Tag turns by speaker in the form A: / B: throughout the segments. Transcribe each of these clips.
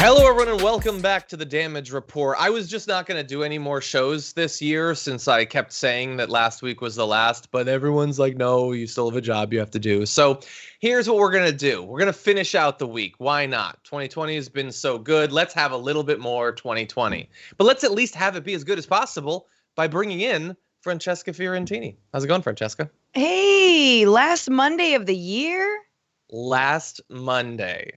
A: Hello, everyone, and welcome back to the Damage Report. I was just not going to do any more shows this year since I kept saying that last week was the last, but everyone's like, no, you still have a job you have to do. So here's what we're going to do. We're going to finish out the week. Why not? 2020 has been so good. Let's have a little bit more 2020. But let's at least have it be as good as possible by bringing in Francesca Fiorentini. How's it going, Francesca?
B: Hey, last Monday of the year?
A: Last Monday.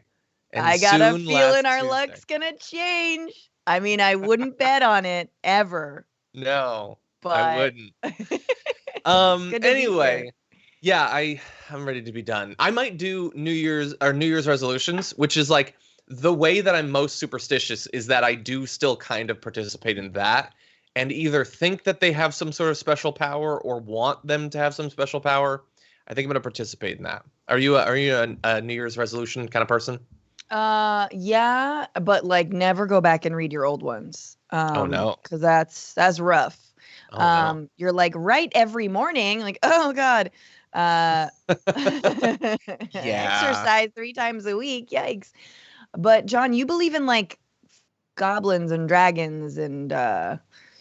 A: And
B: I got a
A: soon
B: feeling our
A: Tuesday.
B: luck's gonna change. I mean, I wouldn't bet on it ever.
A: No,
B: But
A: I wouldn't.
B: good to be
A: Anyway, yeah, I'm ready to be done. I might do New Year's resolutions, which is like the way that I'm most superstitious is that I do still kind of participate in that and either think that they have some sort of special power or want them to have some special power. I think I'm going to participate in that. Are you a New Year's resolution kind of person?
B: yeah, but like never go back and read your old ones.
A: Oh no.
B: Because that's rough.
A: Oh, no.
B: You're like right every morning, like, oh God.
A: Yeah.
B: Exercise 3 times a week. Yikes. But John, you believe in like goblins and dragons and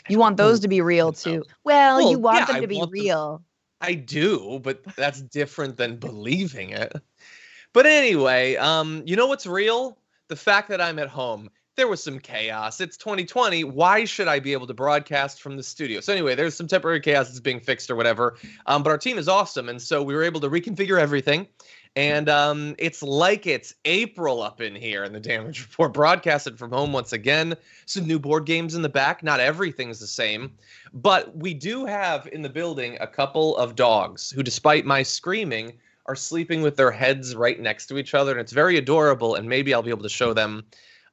B: you want those to be real too. Well, you want them to be real.
A: I do, but that's different than believing it. But anyway, you know what's real? The fact that I'm at home. There was some chaos. It's 2020. Why should I be able to broadcast from the studio? So anyway, there's some temporary chaos that's being fixed or whatever. But our team is awesome. And so we were able to reconfigure everything. And it's like it's April up in here in the Damage Report, broadcasted from home once again. Some new board games in the back. Not everything's the same. But we do have in the building a couple of dogs who, despite my screaming, are sleeping with their heads right next to each other. And it's very adorable. And maybe I'll be able to show them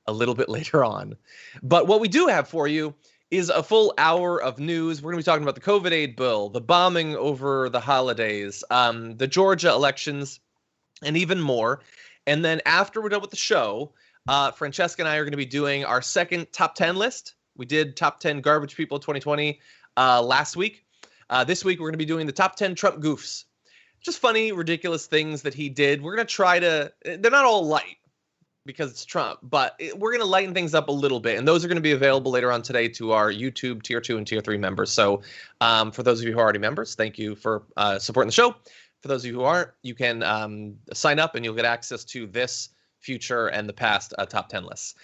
A: a little bit later on. But what we do have for you is a full hour of news. We're going to be talking about the COVID aid bill, the bombing over the holidays, the Georgia elections, and even more. And then after we're done with the show, Francesca and I are going to be doing our second top 10 list. We did top 10 garbage people 2020 last week. This week, we're going to be doing the top 10 Trump goofs. Just funny, ridiculous things that he did. We're going to try to, they're not all light because it's Trump, but we're going to lighten things up a little bit. And those are going to be available later on today to our YouTube Tier 2 and Tier 3 members. So for those of you who are already members, thank you for supporting the show. For those of you who aren't, you can sign up and you'll get access to this, future, and the past top 10 lists.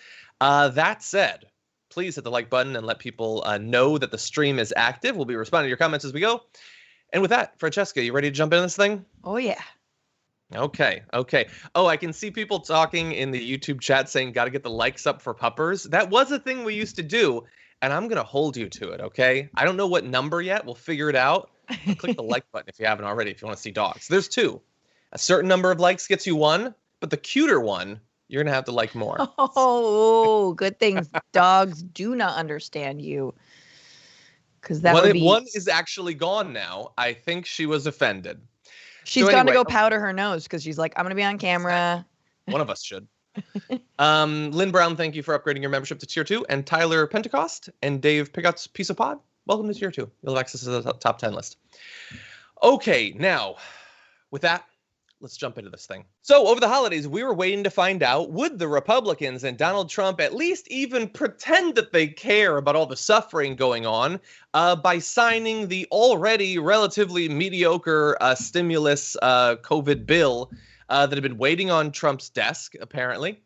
A: That said, please hit the like button and let people know that the stream is active. We'll be responding to your comments as we go. And with that, Francesca, you ready to jump into this thing?
B: Oh, yeah.
A: Okay. Oh, I can see people talking in the YouTube chat saying, got to get the likes up for puppers. That was a thing we used to do, and I'm going to hold you to it, okay? I don't know what number yet. We'll figure it out. Click the like button if you haven't already, if you want to see dogs. There's 2. A certain number of likes gets you 1, but the cuter one, you're going to have to like more.
B: Oh, good things. Dogs do not understand you. Because that would be...
A: One is actually gone now. I think she was offended.
B: She's gone to go powder her nose because she's like, I'm going to be on camera.
A: One of us should. Lynn Brown, thank you for upgrading your membership to Tier 2. And Tyler Pentecost and Dave Pigott's Piece of Pod, welcome to Tier 2. You'll have access to the top 10 list. Okay, now, with that, let's jump into this thing. So over the holidays, we were waiting to find out, would the Republicans and Donald Trump at least even pretend that they care about all the suffering going on by signing the already relatively mediocre stimulus COVID bill that had been waiting on Trump's desk, apparently.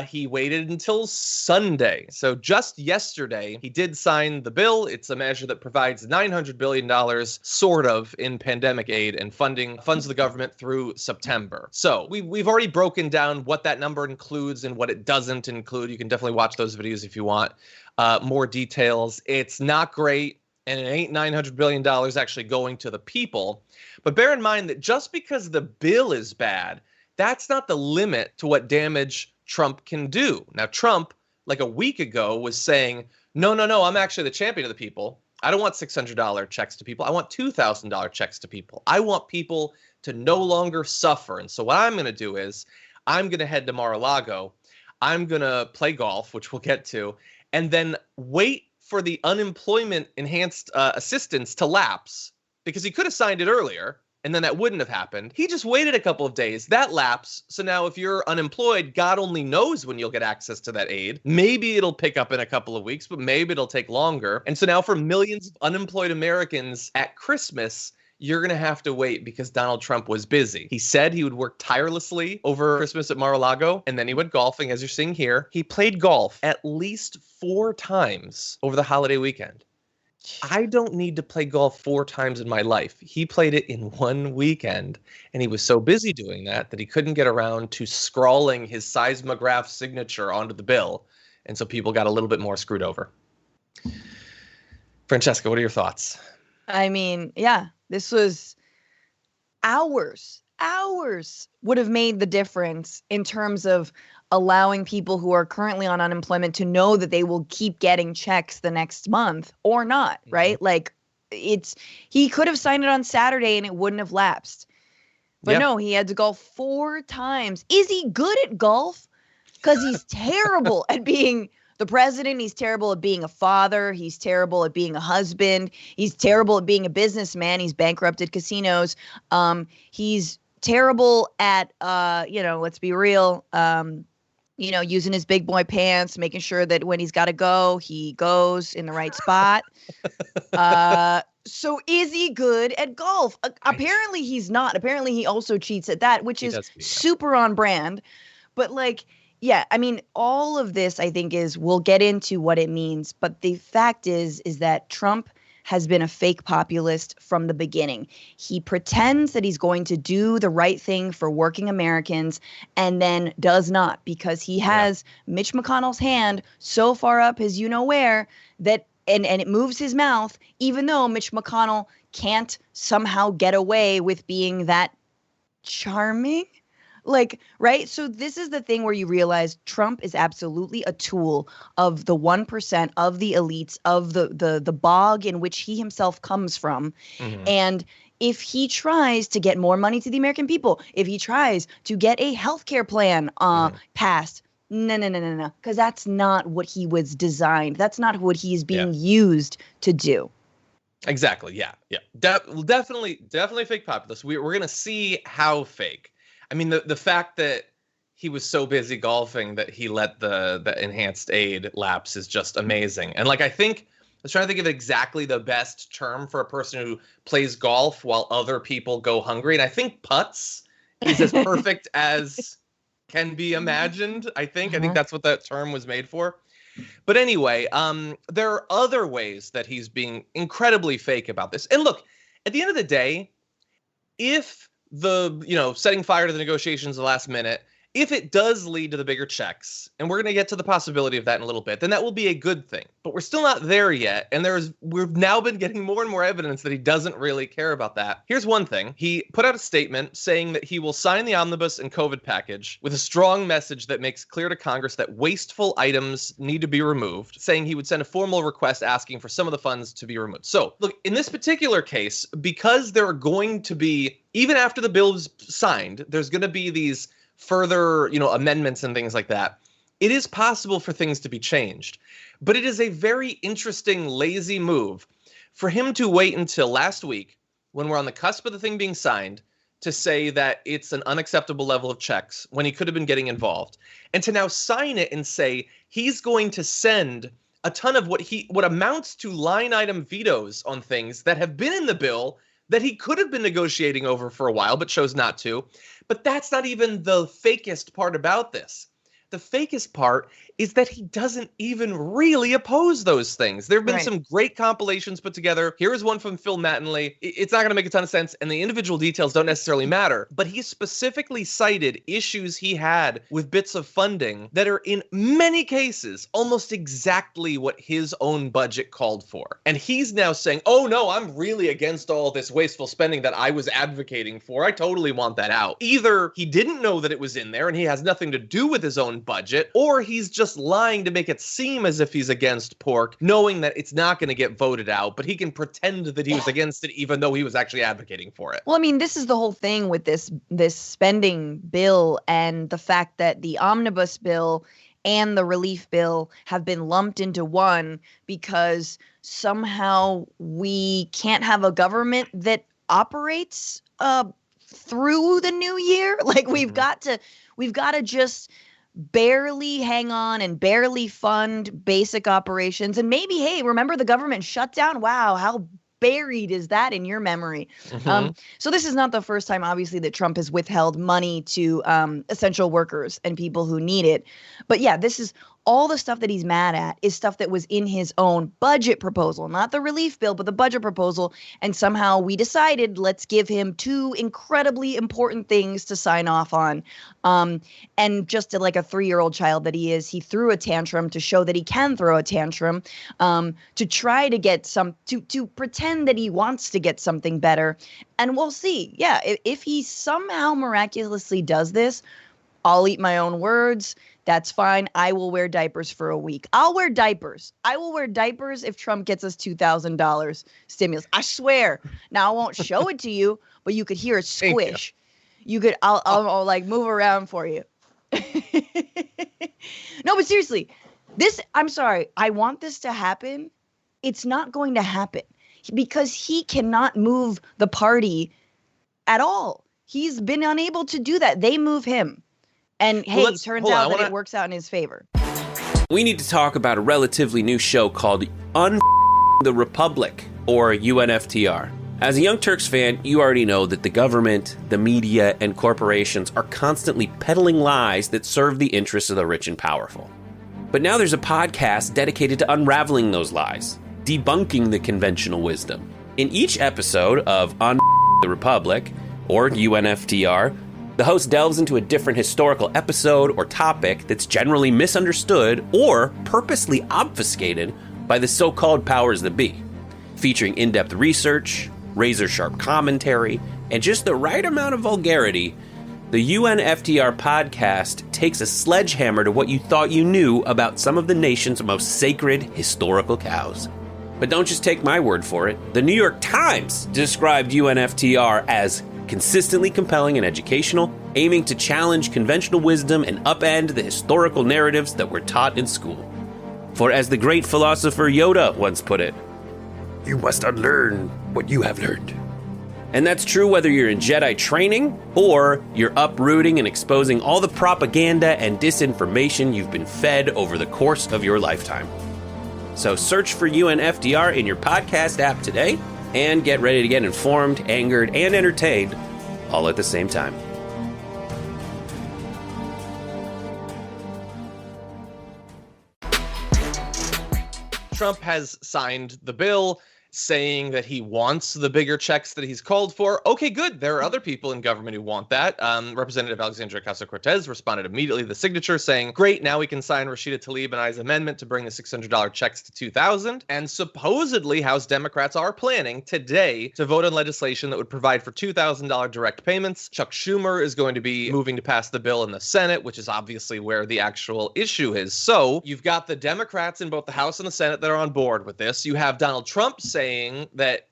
A: He waited until Sunday. So just yesterday, he did sign the bill. It's a measure that provides $900 billion, sort of, in pandemic aid and funds the government through September. So we've already broken down what that number includes and what it doesn't include. You can definitely watch those videos if you want more details. It's not great, and it ain't $900 billion actually going to the people. But bear in mind that just because the bill is bad, that's not the limit to what damage Trump can do. Now, Trump, like a week ago, was saying, no, I'm actually the champion of the people. I don't want $600 checks to people. I want $2,000 checks to people. I want people to no longer suffer. And so what I'm going to do is I'm going to head to Mar-a-Lago. I'm going to play golf, which we'll get to, and then wait for the unemployment enhanced assistance to lapse, because he could have signed it earlier. and then that wouldn't have happened. He just waited a couple of days. That lapse. So now if you're unemployed, God only knows when you'll get access to that aid. Maybe it'll pick up in a couple of weeks, but maybe it'll take longer. And so now for millions of unemployed Americans at Christmas, you're going to have to wait because Donald Trump was busy. He said he would work tirelessly over Christmas at Mar-a-Lago, and then he went golfing, as you're seeing here. He played golf at least 4 times over the holiday weekend. I don't need to play golf 4 times in my life. He played it in 1 weekend, and he was so busy doing that he couldn't get around to scrawling his seismograph signature onto the bill, and so people got a little bit more screwed over. Francesca, what are your thoughts?
B: I mean, yeah, this was hours would have made the difference in terms of allowing people who are currently on unemployment to know that they will keep getting checks the next month or not, right? Like he could have signed it on Saturday and it wouldn't have lapsed. But no, he had to golf 4 times. Is he good at golf? Because he's terrible at being the president. He's terrible at being a father. He's terrible at being a husband. He's terrible at being a businessman. He's bankrupted casinos. He's terrible at, let's be real, using his big boy pants, making sure that when he's got to go, he goes in the right spot. So is he good at golf? Apparently he's not. Apparently he also cheats at that, which is super on brand. But yeah, I mean, all of this, I think, we'll get into what it means. But the fact is that Trump has been a fake populist from the beginning. He pretends that he's going to do the right thing for working Americans and then does not, because he has Mitch McConnell's hand so far up his you-know-where that and it moves his mouth, even though Mitch McConnell can't somehow get away with being that charming. Right? So this is the thing where you realize Trump is absolutely a tool of the 1%, of the elites, of the bog in which he himself comes from. Mm-hmm. And if he tries to get more money to the American people, if he tries to get a healthcare plan passed, no, because that's not what he was designed. That's not what he's being used to do.
A: Exactly. Yeah. Definitely fake populist. We're going to see how fake. I mean, the fact that he was so busy golfing that he let the enhanced aid lapse is just amazing. And I was trying to think of exactly the best term for a person who plays golf while other people go hungry. And I think putts is as perfect as can be imagined. I think that's what that term was made for. But anyway, there are other ways that he's being incredibly fake about this. And look, at the end of the day, if setting fire to the negotiations at the last minute, if it does lead to the bigger checks, and we're going to get to the possibility of that in a little bit, then that will be a good thing. But we're still not there yet, and we've now been getting more and more evidence that he doesn't really care about that. Here's one thing. He put out a statement saying that he will sign the omnibus and COVID package with a strong message that makes clear to Congress that wasteful items need to be removed, saying he would send a formal request asking for some of the funds to be removed. So, look, in this particular case, because there are going to be, even after the bill is signed, there's going to be these further, amendments and things like that. It is possible for things to be changed, but it is a very interesting, lazy move for him to wait until last week when we're on the cusp of the thing being signed to say that it's an unacceptable level of checks when he could have been getting involved, and to now sign it and say he's going to send a ton of what amounts to line item vetoes on things that have been in the bill that he could have been negotiating over for a while but chose not to. But that's not even the fakest part about this. The fakest part is that he doesn't even really oppose those things. There have been some great compilations put together. Here is one from Phil Mattingly. It's not going to make a ton of sense, and the individual details don't necessarily matter. But he specifically cited issues he had with bits of funding that are in many cases almost exactly what his own budget called for. And he's now saying, oh no, I'm really against all this wasteful spending that I was advocating for. I totally want that out. Either he didn't know that it was in there and he has nothing to do with his own budget, or he's just lying to make it seem as if he's against pork, knowing that it's not going to get voted out, but he can pretend that he was against it even though he was actually advocating for it.
B: Well, I mean, this is the whole thing with this spending bill and the fact that the omnibus bill and the relief bill have been lumped into one because somehow we can't have a government that operates through the new year. Like we've got to just barely hang on and barely fund basic operations. And maybe, hey, remember the government shutdown? Wow, how buried is that in your memory? So this is not the first time, obviously, that Trump has withheld money to essential workers and people who need it. But yeah, this is all the stuff that he's mad at is stuff that was in his own budget proposal, not the relief bill, but the budget proposal. And somehow we decided, let's give him two incredibly important things to sign off on. And just like a 3-year-old child that he is, he threw a tantrum to show that he can throw a tantrum, to try to get to pretend that he wants to get something better. And we'll see. Yeah, if he somehow miraculously does this, I'll eat my own words. That's fine. I will wear diapers for a week. I'll wear diapers. I will wear diapers if Trump gets us $2,000 stimulus. I swear. Now, I won't show it to you, but you could hear it squish. You could, I'll like move around for you. No, but seriously, I'm sorry. I want this to happen. It's not going to happen because he cannot move the party at all. He's been unable to do that. They move him. And hey, it turns out that it works out in his favor.
C: We need to talk about a relatively new show called the Republic, or UNFTR. As a Young Turks fan, you already know that the government, the media, and corporations are constantly peddling lies that serve the interests of the rich and powerful. But now there's a podcast dedicated to unraveling those lies, debunking the conventional wisdom. In each episode of the Republic, or UNFTR, the host delves into a different historical episode or topic that's generally misunderstood or purposely obfuscated by the so-called powers that be. Featuring in-depth research, razor-sharp commentary, and just the right amount of vulgarity, the UNFTR podcast takes a sledgehammer to what you thought you knew about some of the nation's most sacred historical cows. But don't just take my word for it. The New York Times described UNFTR as consistently compelling and educational, aiming to challenge conventional wisdom and upend the historical narratives that were taught in school. For as the great philosopher Yoda once put it, you must unlearn what you have learned. And that's true whether you're in Jedi training or you're uprooting and exposing all the propaganda and disinformation you've been fed over the course of your lifetime. So search for UNFTR in your podcast app today and get ready to get informed, angered, and entertained all at the same time.
A: Trump has signed the bill saying that he wants the bigger checks that he's called for. Okay, good. There are other people in government who want that. Representative Alexandria Ocasio-Cortez responded immediately to the signature saying, great, now we can sign Rashida Tlaib and I's amendment to bring the $600 checks to $2,000. And supposedly House Democrats are planning today to vote on legislation that would provide for $2,000 direct payments. Chuck Schumer is going to be moving to pass the bill in the Senate, which is obviously where the actual issue is. So you've got the Democrats in both the House and the Senate that are on board with this. You have Donald Trump saying that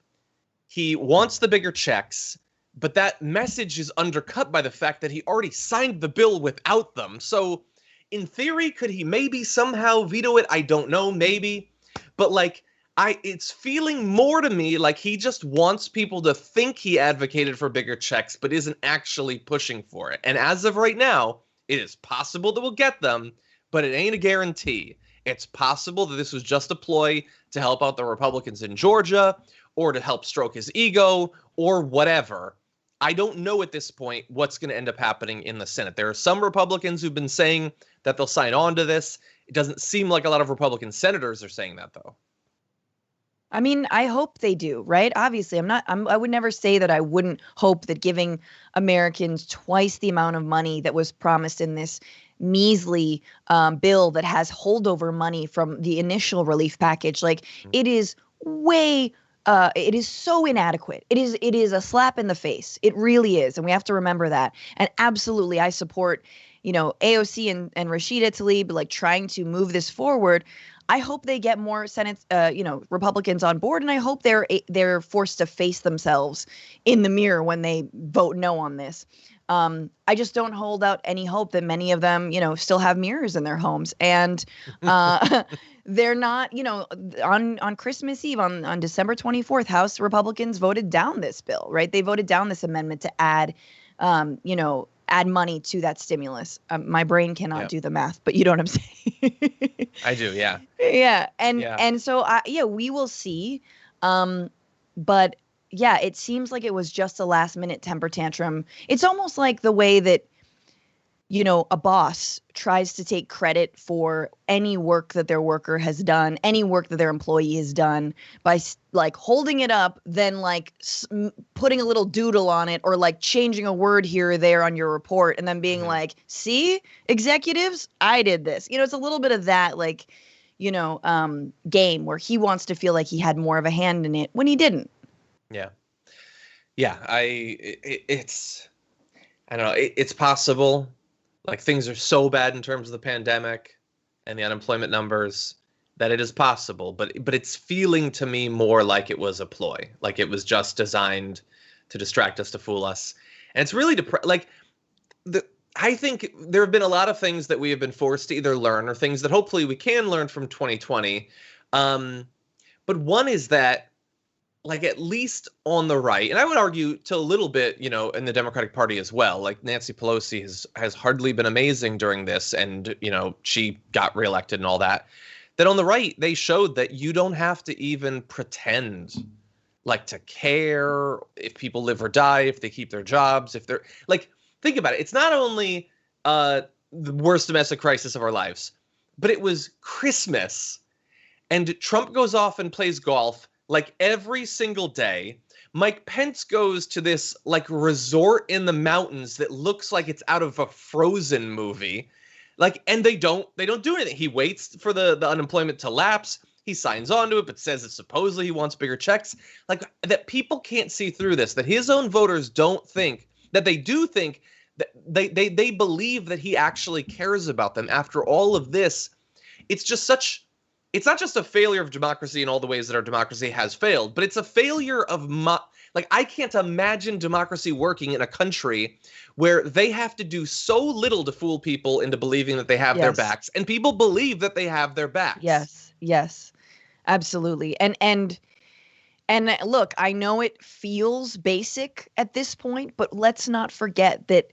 A: he wants the bigger checks, but that message is undercut by the fact that he already signed the bill without them. So in theory, could he maybe somehow veto it? I don't know, maybe. But like, it's feeling more to me like he just wants people to think he advocated for bigger checks, but isn't actually pushing for it. And as of right now, it is possible that we'll get them, but it ain't a guarantee. It's possible that this was just a ploy to help out the Republicans in Georgia or to help stroke his ego or whatever. I don't know at this point what's going to end up happening in the Senate. There are some Republicans who've been saying that they'll sign on to this. It doesn't seem like a lot of Republican senators are saying that, though.
B: I mean, I hope they do, right? Obviously, I would never say that I wouldn't hope that giving Americans twice the amount of money that was promised in this measly bill that has holdover money from the initial relief package, like it is it is so inadequate. It is a slap in the face. It really is. And we have to remember that. And absolutely, I support, AOC and Rashida Tlaib, like trying to move this forward. I hope they get more Senate, Republicans on board, and I hope they're forced to face themselves in the mirror when they vote no on this. I just don't hold out any hope that many of them, still have mirrors in their homes. And they're not, on Christmas Eve, on December 24th, House Republicans voted down this bill, right? They voted down this amendment to add, add money to that stimulus. My brain cannot do the math, but you know what I'm saying?
A: I do, yeah.
B: Yeah, and so we will see. But yeah, it seems like it was just a last minute temper tantrum. It's almost like the way that, a boss tries to take credit for any work that their worker has done, any work that their employee has done by like holding it up, then like putting a little doodle on it or like changing a word here or there on your report and then being like, see, executives, I did this. It's a little bit of that like, game where he wants to feel like he had more of a hand in it when he didn't.
A: Yeah. Yeah. It's I don't know. It's possible. Like things are so bad in terms of the pandemic and the unemployment numbers that it is possible, but it's feeling to me more like it was a ploy, like it was just designed to distract us, to fool us. And it's really I think there have been a lot of things that we have been forced to either learn or things that hopefully we can learn from 2020. But one is that, like, at least on the right, and I would argue to a little bit, in the Democratic Party as well, like Nancy Pelosi has hardly been amazing during this, and, she got reelected and all that, that on the right, they showed that you don't have to even pretend like to care if people live or die, if they keep their jobs, if they're like, think about it. It's not only the worst domestic crisis of our lives, but it was Christmas, and Trump goes off and plays golf like every single day. Mike Pence goes to this like resort in the mountains that looks like it's out of a Frozen movie. Like, and they don't do anything. He waits for the unemployment to lapse. He signs on to it, but says that supposedly he wants bigger checks. Like, that people can't see through this, that his own voters don't think, that they do think that they believe that he actually cares about them after all of this. It's not just a failure of democracy in all the ways that our democracy has failed, but it's a failure of I can't imagine democracy working in a country where they have to do so little to fool people into believing that they have their backs, and people believe that they have their backs.
B: Yes, absolutely. And look, I know it feels basic at this point, but let's not forget that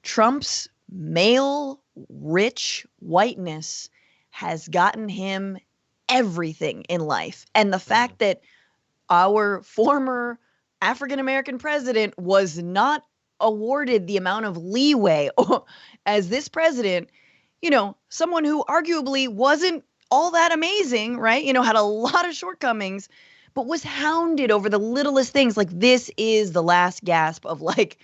B: Trump's male, rich whiteness has gotten him everything in life. And the fact that our former African-American president was not awarded the amount of leeway as this president, someone who arguably wasn't all that amazing, right? Had a lot of shortcomings, but was hounded over the littlest things. Like, this is the last gasp of like,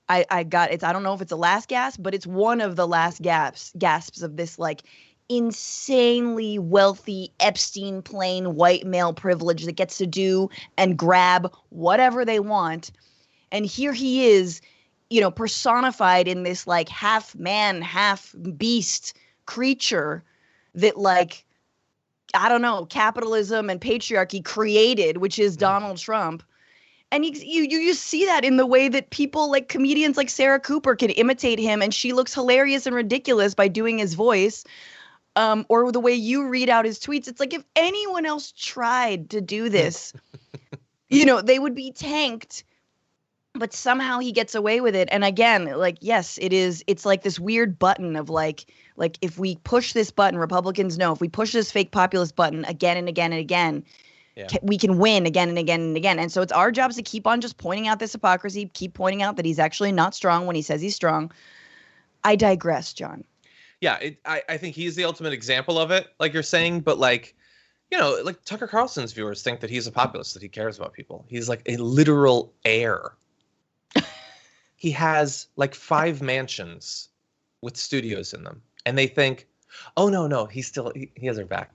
B: I don't know if it's the last gasp, but it's one of the last gasps of this like insanely wealthy Epstein plane white male privilege that gets to do and grab whatever they want. And here he is, personified in this like half man, half beast creature that like, I don't know, capitalism and patriarchy created, which is Donald Trump. And you see that in the way that people like comedians like Sarah Cooper can imitate him, and she looks hilarious and ridiculous by doing his voice. Or the way you read out his tweets. It's like, if anyone else tried to do this, they would be tanked, but somehow he gets away with it. And again, like, yes, it's like this weird button of like if we push this button, Republicans know if we push this fake populist button again and again and again, we can win again and again and again. And so it's our jobs to keep on just pointing out this hypocrisy, keep pointing out that he's actually not strong when he says he's strong. I digress, John.
A: Yeah, I think he's the ultimate example of it, like you're saying. But like, like Tucker Carlson's viewers think that he's a populist, that he cares about people. He's like a literal heir. He has like 5 mansions with studios in them, and they think, oh no, he has our back.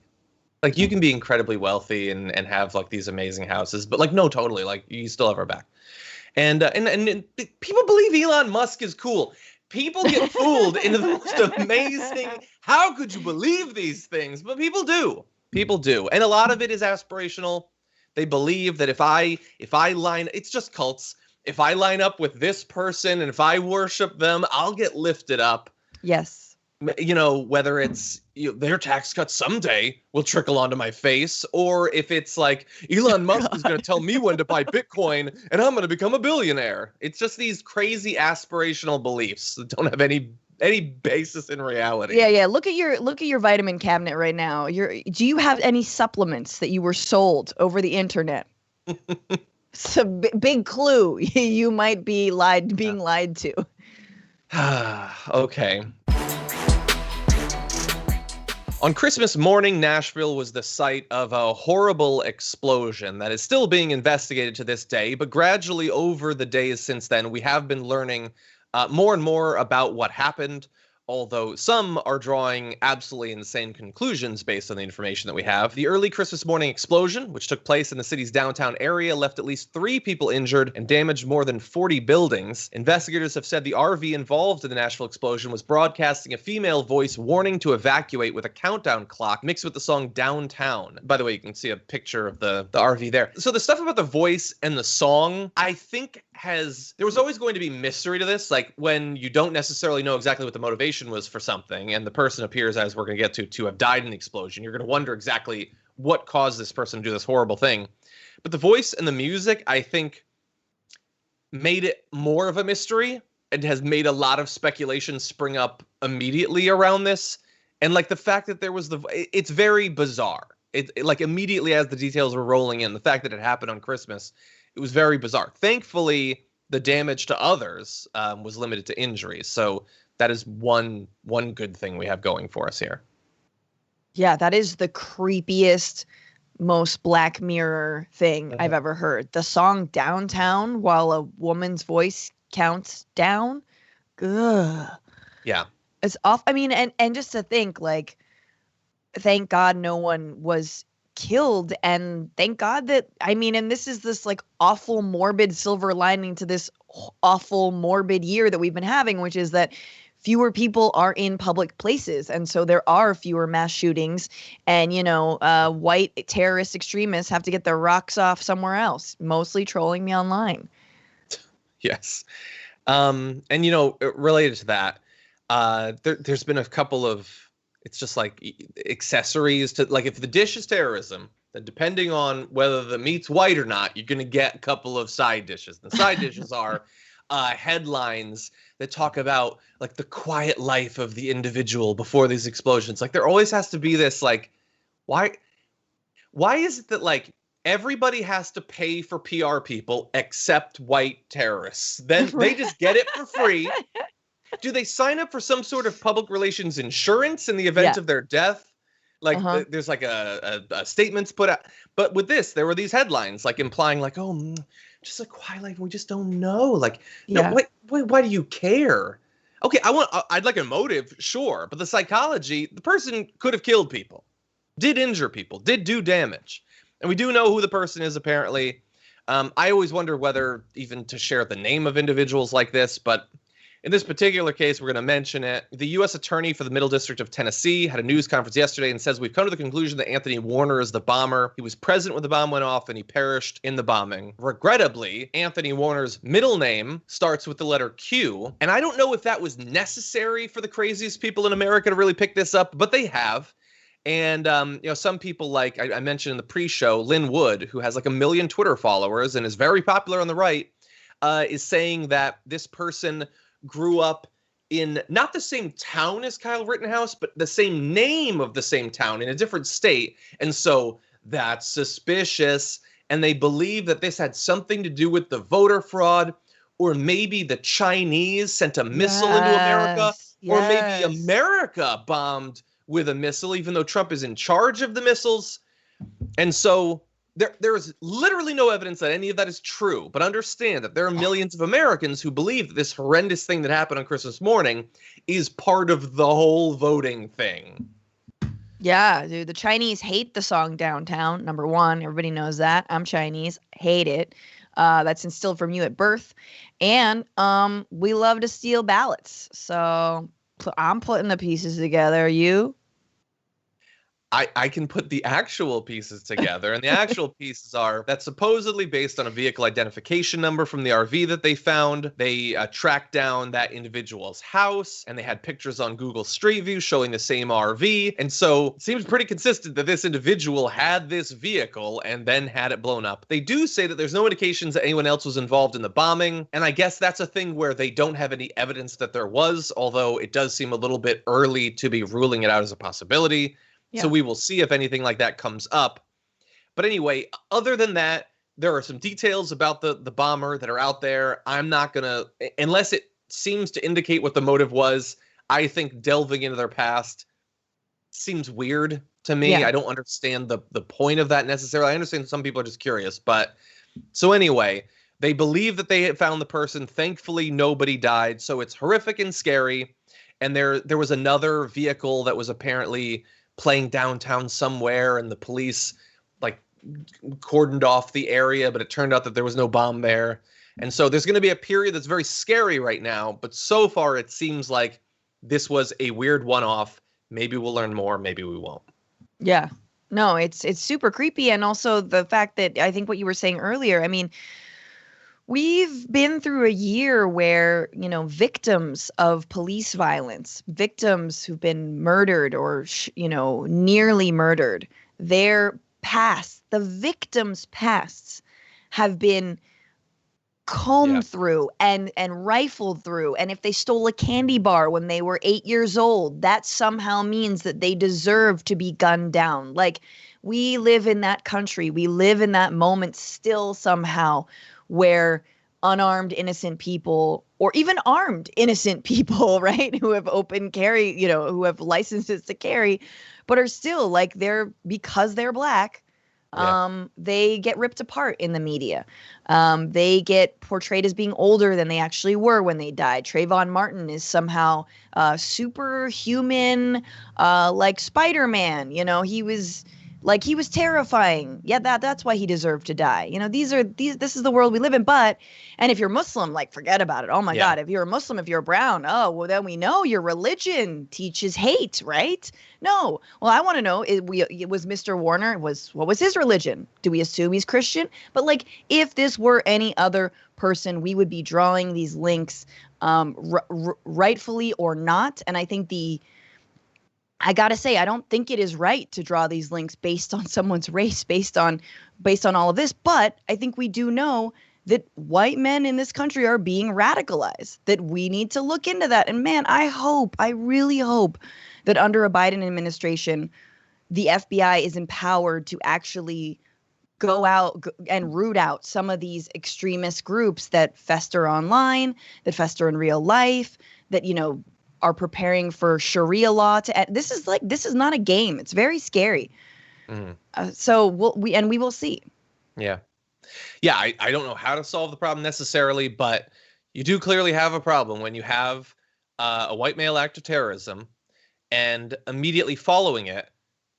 A: Like, you can be incredibly wealthy and have like these amazing houses, but like, no, totally, like, you still have our back. And people believe Elon Musk is cool. People get fooled into the most amazing, how could you believe these things? But people do. And a lot of it is aspirational. They believe that if I line, it's just cults. If I line up with this person and if I worship them, I'll get lifted up.
B: Yes.
A: You know, whether it's their tax cuts someday will trickle onto my face, or if it's like Elon Musk is going to tell me when to buy Bitcoin and I'm going to become a billionaire. It's just these crazy aspirational beliefs that don't have any basis in reality.
B: Yeah. Look at your vitamin cabinet right now. Do you have any supplements that you were sold over the internet? It's a big clue. You might be being lied to.
A: Okay. On Christmas morning, Nashville was the site of a horrible explosion that is still being investigated to this day, but gradually over the days since then, we have been learning more and more about what happened, although some are drawing absolutely insane conclusions based on the information that we have. The early Christmas morning explosion, which took place in the city's downtown area, left at least 3 people injured and damaged more than 40 buildings. Investigators have said the RV involved in the Nashville explosion was broadcasting a female voice warning to evacuate with a countdown clock mixed with the song Downtown. By the way, you can see a picture of the RV there. So the stuff about the voice and the song, I think there was always going to be mystery to this, like when you don't necessarily know exactly what the motivation was for something, and the person appears, as we're going to get to have died in the explosion. You're going to wonder exactly what caused this person to do this horrible thing. But the voice and the music, I think, made it more of a mystery and has made a lot of speculation spring up immediately around this. And like the fact that there was it's very bizarre. It like immediately as the details were rolling in, the fact that it happened on Christmas, it was very bizarre. Thankfully, the damage to others was limited to injuries. So that is one good thing we have going for us here.
B: Yeah, that is the creepiest, most Black Mirror thing I've ever heard. The song Downtown while a woman's voice counts down. Ugh.
A: Yeah.
B: It's off. I mean, and just to think, like, thank God no one was killed, and thank God that, I mean, and this like awful morbid silver lining to this awful morbid year that we've been having, which is that fewer people are in public places, and so there are fewer mass shootings, and white terrorist extremists have to get their rocks off somewhere else, mostly trolling me online.
A: Yes. And related to that, there's been a couple of, it's just like accessories to, like, if the dish is terrorism, then depending on whether the meat's white or not, you're going to get a couple of side dishes. The side dishes are headlines that talk about like the quiet life of the individual before these explosions. Like there always has to be this, like, why is it that like everybody has to pay for PR people except white terrorists? Then they just get it for free. Do they sign up for some sort of public relations insurance in the event of their death? Like there's like a statements put out. But with this, there were these headlines like implying like, oh, just a quiet life. We just don't know. Like, no, why do you care? Okay, I'd like a motive, sure. But the psychology, the person could have killed people, did injure people, did do damage. And we do know who the person is, apparently. I always wonder whether even to share the name of individuals like this, but in this particular case, we're going to mention it. The U.S. Attorney for the Middle District of Tennessee had a news conference yesterday and says, we've come to the conclusion that Anthony Warner is the bomber. He was present when the bomb went off and he perished in the bombing. Regrettably, Anthony Warner's middle name starts with the letter Q. And I don't know if that was necessary for the craziest people in America to really pick this up, but they have. And, some people, like I mentioned in the pre-show, Lin Wood, who has like 1 million Twitter followers and is very popular on the right, is saying that this person grew up in not the same town as Kyle Rittenhouse, but the same name of the same town in a different state. And so that's suspicious. And they believe that this had something to do with the voter fraud, or maybe the Chinese sent a missile into America, or maybe America bombed with a missile, even though Trump is in charge of the missiles. And so there is literally no evidence that any of that is true, but understand that there are millions of Americans who believe that this horrendous thing that happened on Christmas morning is part of the whole voting thing.
B: Yeah, dude, the Chinese hate the song Downtown, number one. Everybody knows that. I'm Chinese, hate it. That's instilled from you at birth. And we love to steal ballots. So I'm putting the pieces together. You?
A: I can put the actual pieces together, and the actual pieces are that supposedly based on a vehicle identification number from the RV that they found, they tracked down that individual's house, and they had pictures on Google Street View showing the same RV, and so it seems pretty consistent that this individual had this vehicle and then had it blown up. They do say that there's no indications that anyone else was involved in the bombing, and I guess that's a thing where they don't have any evidence that there was, although it does seem a little bit early to be ruling it out as a possibility. Yeah. So we will see if anything like that comes up. But anyway, other than that, there are some details about the bomber that are out there. I'm not going to, unless it seems to indicate what the motive was, I think delving into their past seems weird to me. Yeah. I don't understand the point of that necessarily. I understand some people are just curious. But so anyway, they believe that they had found the person. Thankfully, nobody died. So it's horrific and scary. And there was another vehicle that was apparently playing downtown somewhere, and the police like cordoned off the area, but it turned out that there was no bomb there. And so there's going to be a period that's very scary right now, but so far it seems like this was a weird one-off. Maybe we'll learn more, maybe we won't.
B: Yeah. No, it's super creepy. And also the fact that I think what you were saying earlier, I mean, we've been through a year where, you know, victims of police violence, victims who've been murdered or, you know, nearly murdered, their past, the victims' pasts have been combed through and rifled through. And if they stole a candy bar when they were 8 years old, that somehow means that they deserve to be gunned down. Like, we live in that country. We live in that moment still somehow, where unarmed innocent people, or even armed innocent people, right, who have open carry, you know, who have licenses to carry, but are still like, because they're black, they get ripped apart in the media. They get portrayed as being older than they actually were when they died. Trayvon Martin is somehow superhuman, like Spider-Man. You know, he was terrifying. Yeah, that's why he deserved to die. You know, this is the world we live in. And if you're Muslim, like, forget about it. Oh my God, if you're a Muslim, if you're brown, oh, well, then we know your religion teaches hate, right? No. Well, I want to know, was Mr. Warner, what was his religion? Do we assume he's Christian? But like, if this were any other person, we would be drawing these links, rightfully or not. And I think I got to say, I don't think it is right to draw these links based on someone's race, based on all of this. But I think we do know that white men in this country are being radicalized, that we need to look into that. And man, I really hope that under a Biden administration, the FBI is empowered to actually go out and root out some of these extremist groups that fester online, that fester in real life, that, you know, are preparing for Sharia law this is not a game. It's very scary. So we will see. Yeah.
A: Yeah. I don't know how to solve the problem necessarily, but you do clearly have a problem when you have a white male act of terrorism, and immediately following it,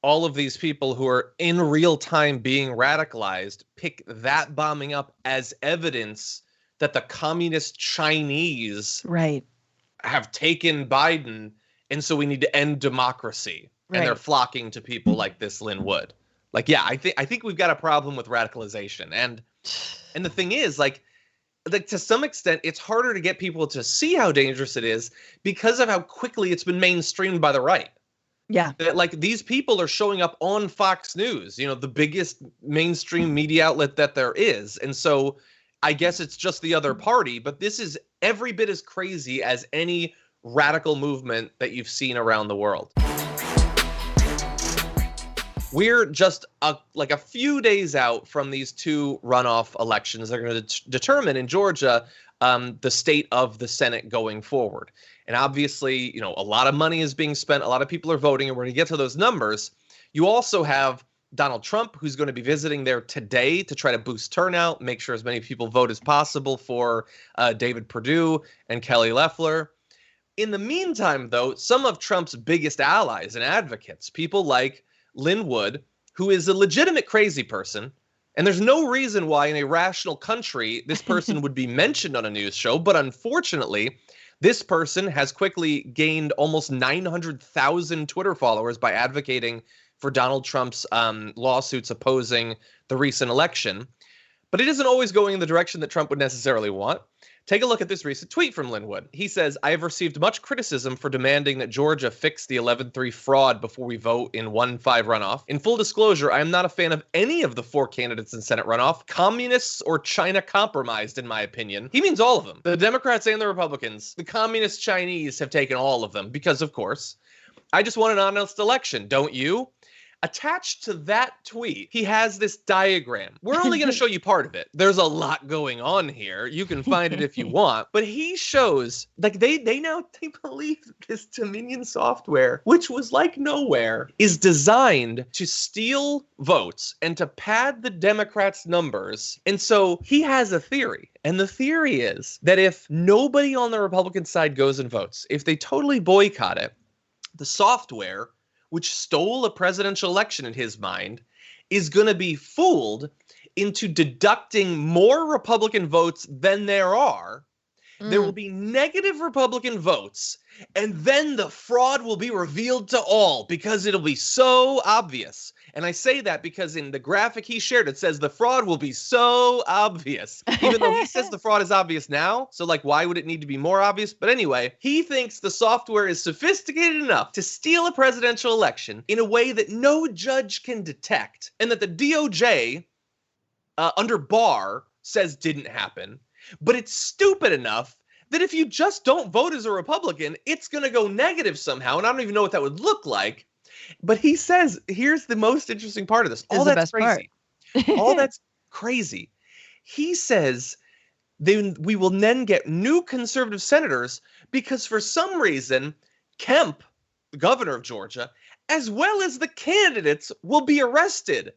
A: all of these people who are in real time being radicalized pick that bombing up as evidence that the communist Chinese have taken Biden, and so we need to end democracy. And they're flocking to people like this Lin Wood. Like, yeah, I think we've got a problem with radicalization. And the thing is, like to some extent, it's harder to get people to see how dangerous it is because of how quickly it's been mainstreamed by the right.
B: Yeah.
A: That, like, these people are showing up on Fox News, you know, the biggest mainstream media outlet that there is. And so I guess it's just the other party, but this is every bit as crazy as any radical movement that you've seen around the world. We're just a few days out from these two runoff elections. They're going to determine in Georgia the state of the Senate going forward. And obviously, you know, a lot of money is being spent. A lot of people are voting, and we're going to get to those numbers. You also have Donald Trump, who's going to be visiting there today to try to boost turnout, make sure as many people vote as possible for David Perdue and Kelly Loeffler. In the meantime, though, some of Trump's biggest allies and advocates, people like Lin Wood, who is a legitimate crazy person, and there's no reason why in a rational country this person would be mentioned on a news show, but unfortunately, this person has quickly gained almost 900,000 Twitter followers by advocating for Donald Trump's lawsuits opposing the recent election. But it isn't always going in the direction that Trump would necessarily want. Take a look at this recent tweet from Lin Wood. He says, I have received much criticism for demanding that Georgia fix the 11-3 fraud before we vote in 1-5 runoff. In full disclosure, I am not a fan of any of the 4 candidates in Senate runoff, communists or China compromised, in my opinion. He means all of them. The Democrats and the Republicans. The communist Chinese have taken all of them because, of course, I just want an honest election, don't you? Attached to that tweet, he has this diagram. We're only going to show you part of it. There's a lot going on here. You can find it if you want. But he shows, like, they believe this Dominion software, which was like nowhere, is designed to steal votes and to pad the Democrats' numbers. And so he has a theory. And the theory is that if nobody on the Republican side goes and votes, if they totally boycott it, the software, which stole a presidential election in his mind, is going to be fooled into deducting more Republican votes than there are. There will be negative Republican votes, and then the fraud will be revealed to all because it'll be so obvious. And I say that because in the graphic he shared, it says the fraud will be so obvious, even though he says the fraud is obvious now. So, like, why would it need to be more obvious? But anyway, he thinks the software is sophisticated enough to steal a presidential election in a way that no judge can detect, and that the DOJ, under Barr, says didn't happen. But it's stupid enough that if you just don't vote as a Republican, it's going to go negative somehow. And I don't even know what that would look like. But he says, here's the most interesting part of this. All that's crazy. All that's crazy. He says then we will then get new conservative senators because for some reason, Kemp, the governor of Georgia, as well as the candidates, will be arrested.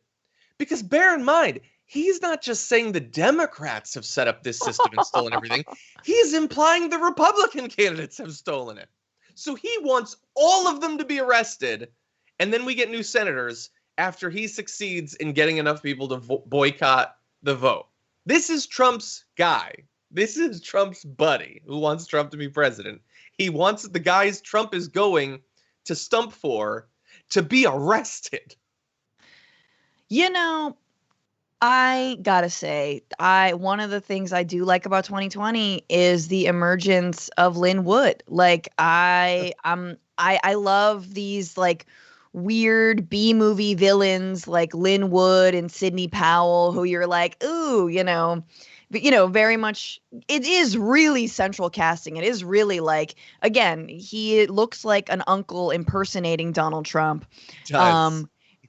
A: Because bear in mind, he's not just saying the Democrats have set up this system and stolen everything. He's implying the Republican candidates have stolen it. So he wants all of them to be arrested. And then we get new senators after he succeeds in getting enough people to boycott the vote. This is Trump's guy. This is Trump's buddy who wants Trump to be president. He wants the guys Trump is going to stump for to be arrested.
B: You know, I gotta say, one of the things I do like about 2020 is the emergence of Lin Wood. Like, I love these like weird B-movie villains like Lin Wood and Sidney Powell, who you're like, ooh, very much. It is really central casting. It is really like, again, he looks like an uncle impersonating Donald Trump,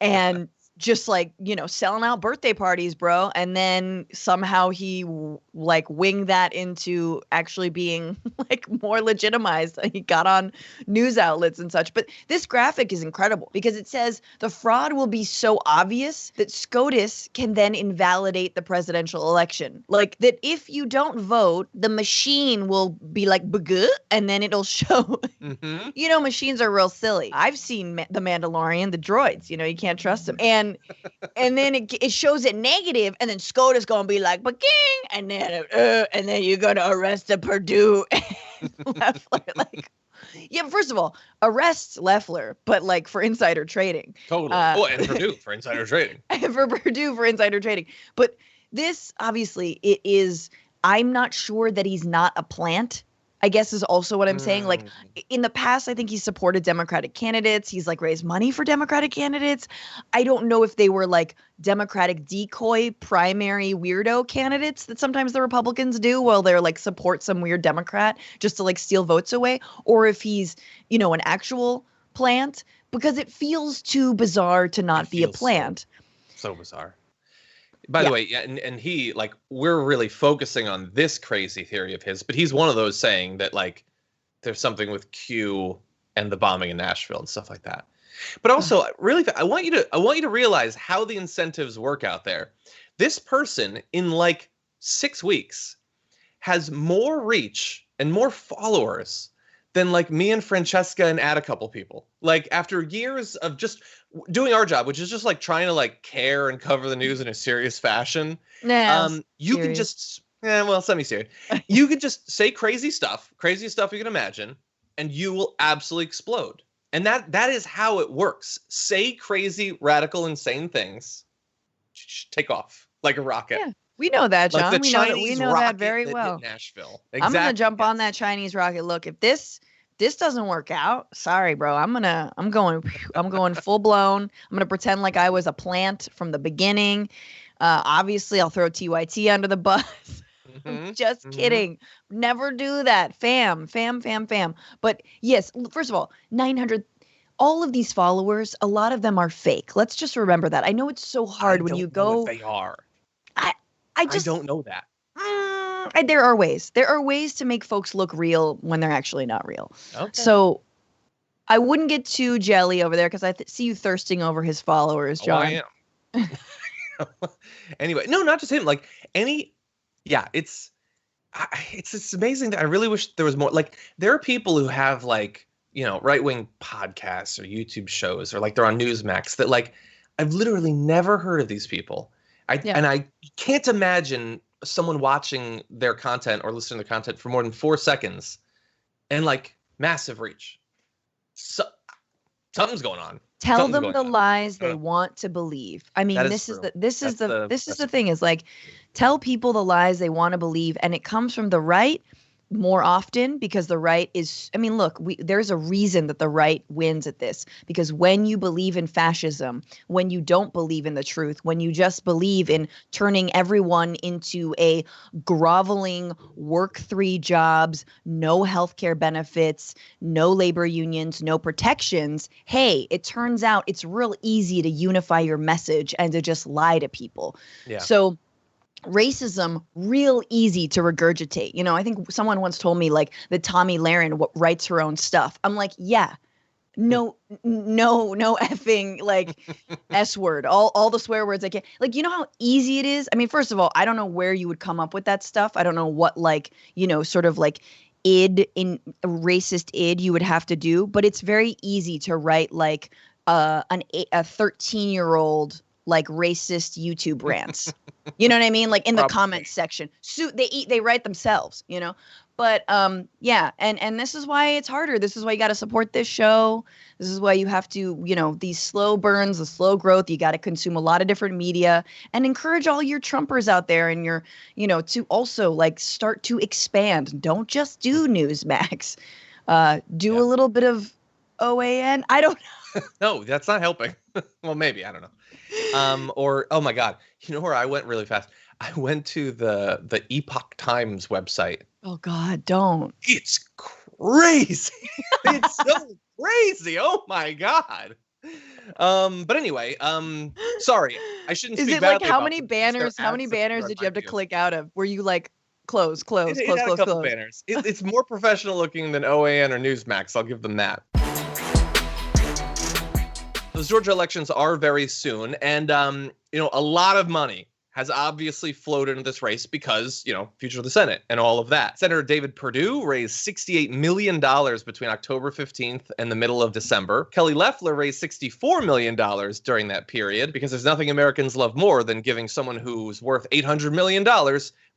B: and just like, selling out birthday parties, bro. And then somehow he like winged that into actually being like more legitimized. He got on news outlets and such. But this graphic is incredible because it says the fraud will be so obvious that SCOTUS can then invalidate the presidential election. Like that if you don't vote, the machine will be like, "Buh," and then it'll show. Mm-hmm. Machines are real silly. I've seen The Mandalorian, the droids, you can't trust them. And then it shows it negative, and then SCOTUS gonna be like, "Ba-ging," and then you're gonna arrest the Purdue Loeffler. Like, yeah, first of all, arrest Loeffler, but like for insider trading.
A: Totally. And Purdue for insider trading.
B: And for Purdue for insider trading. But this, obviously, it is. I'm not sure that he's not a plant, I guess, is also what I'm saying. Like in the past, I think he supported Democratic candidates. He's like raised money for Democratic candidates. I don't know if they were like Democratic decoy primary weirdo candidates that sometimes the Republicans do while they're like support some weird Democrat just to like steal votes away, or if he's, an actual plant, because it feels too bizarre to not be a plant.
A: So bizarre. By the way, and he, like, we're really focusing on this crazy theory of his, but he's one of those saying that, like, there's something with Q and the bombing in Nashville and stuff like that. But also, really, I want you to realize how the incentives work out there. This person, in, like, 6 weeks, has more reach and more followers than, like, me and Francesca and add a couple people. Like, after years of just doing our job, which is just like trying to like care and cover the news in a serious fashion. You can just, semi-serious. You can just say crazy stuff you can imagine, and you will absolutely explode. And that is how it works. Say crazy, radical, insane things. Take off like a rocket.
B: Yeah, we know that, John.
A: Like
B: we know that very well.
A: Nashville.
B: Exactly. I'm gonna jump on that Chinese rocket. Look, if this doesn't work out, sorry, bro. I'm going full blown. I'm gonna pretend like I was a plant from the beginning. Obviously, I'll throw TYT under the bus. Just kidding. Never do that. Fam. But yes, first of all, 900. All of these followers, a lot of them are fake. Let's just remember that. I know it's so hard when you go.
A: They are.
B: I
A: don't know that.
B: There are ways. There are ways to make folks look real when they're actually not real.
A: Okay.
B: So I wouldn't get too jelly over there because I see you thirsting over his followers, John.
A: Oh, I am. Anyway, no, not just him. Like it's amazing that I really wish there was more. Like there are people who have like, right-wing podcasts or YouTube shows, or like they're on Newsmax that like I've literally never heard of these people. And I can't imagine someone watching their content or listening to their content for more than 4 seconds and like massive reach. So something's going on.
B: Tell them the lies they want to believe. I mean, this is the thing is like, tell people the lies they want to believe, and it comes from the right more often because the right is, I mean, look, there's a reason that the right wins at this, because when you believe in fascism, when you don't believe in the truth, when you just believe in turning everyone into a groveling work 3 jobs, no healthcare benefits, no labor unions, no protections, hey, it turns out it's real easy to unify your message and to just lie to people.
A: Yeah.
B: So racism, real easy to regurgitate. I think someone once told me like that Tomi Lahren writes her own stuff. I'm like, yeah, no effing like S word, all the swear words I can. Like, how easy it is? I mean, first of all, I don't know where you would come up with that stuff. I don't know what like, sort of like in a racist id you would have to do, but it's very easy to write like a 13-year-old like racist YouTube rants. You know what I mean? Like in the comments section. They write themselves, But yeah, and this is why it's harder. This is why you got to support this show. This is why you have to, these slow burns, the slow growth, you got to consume a lot of different media and encourage all your Trumpers out there and your, to also like start to expand. Don't just do Newsmax. Do a little bit of OAN. I don't know.
A: No, that's not helping. Well, maybe, I don't know. Or, oh my God, where I went really fast? I went to the Epoch Times website.
B: Oh God, don't.
A: It's crazy. It's so crazy. Oh my God. But anyway, sorry, I shouldn't speak badly.
B: Is it like how many banners did you have to click out of? Were you like close?
A: Banners. It's more professional looking than OAN or Newsmax. I'll give them that. Those Georgia elections are very soon, and a lot of money has obviously flowed into this race because, future of the Senate and all of that. Senator David Perdue raised $68 million between October 15th and the middle of December. Kelly Loeffler raised $64 million during that period because there's nothing Americans love more than giving someone who's worth $800 million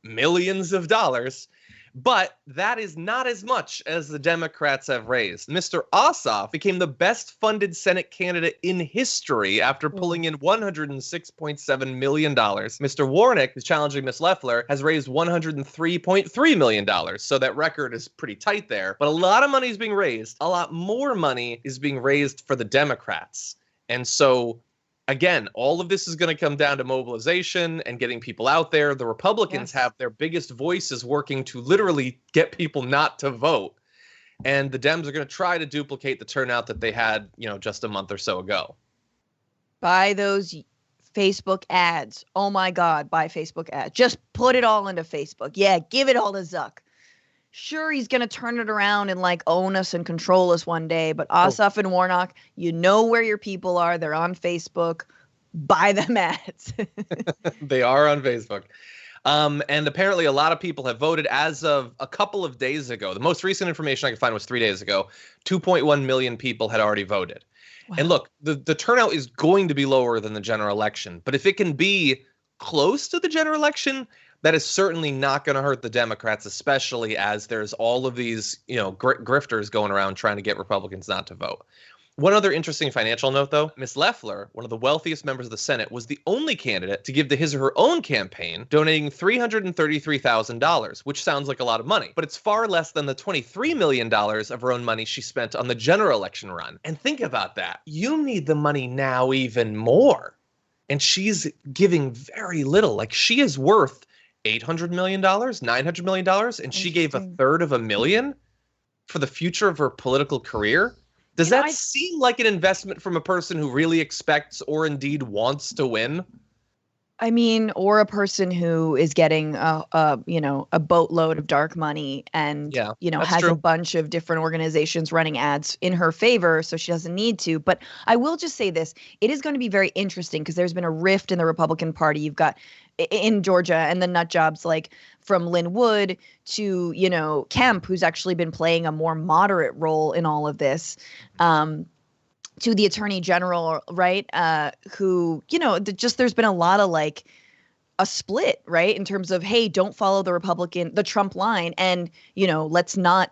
A: millions of dollars. But that is not as much as the Democrats have raised. Mr. Ossoff became the best-funded Senate candidate in history after pulling in $106.7 million. Mr. Warnock, who's challenging Ms. Loeffler, has raised $103.3 million. So that record is pretty tight there. But a lot of money is being raised. A lot more money is being raised for the Democrats. And so, again, all of this is going to come down to mobilization and getting people out there. The Republicans have their biggest voices working to literally get people not to vote. And the Dems are going to try to duplicate the turnout that they had, just a month or so ago.
B: Buy those Facebook ads. Oh my God, buy Facebook ads. Just put it all into Facebook. Yeah, give it all to Zuck. Sure, he's going to turn it around and like own us and control us one day. But Ossoff and Warnock, you know where your people are. They're on Facebook. Buy them ads.
A: They are on Facebook. And apparently a lot of people have voted as of a couple of days ago. The most recent information I could find was 3 days ago. 2.1 million people had already voted. Wow. And look, the turnout is going to be lower than the general election. But if it can be close to the general election, that is certainly not going to hurt the Democrats, especially as there's all of these, grifters going around trying to get Republicans not to vote. One other interesting financial note, though, Ms. Loeffler, one of the wealthiest members of the Senate, was the only candidate to give to his or her own campaign, donating $333,000, which sounds like a lot of money, but it's far less than the $23 million of her own money she spent on the general election run. And think about that. You need the money now even more. And she's giving very little. Like, she is worth $800 million, $900 million, and she gave $1/3 for the future of her political career. Does that seem like an investment from a person who really expects or indeed wants to win?
B: I mean, or a person who is getting a boatload of dark money and has a bunch of different organizations running ads in her favor, so she doesn't need to. But I will just say this: it is going to be very interesting because there's been a rift in the Republican Party. You've got in Georgia and the nut jobs like from Lin Wood to Kemp, who's actually been playing a more moderate role in all of this. To the attorney general, right? Who, there's been a lot of like a split, right? In terms of, hey, don't follow the Trump line. And, let's not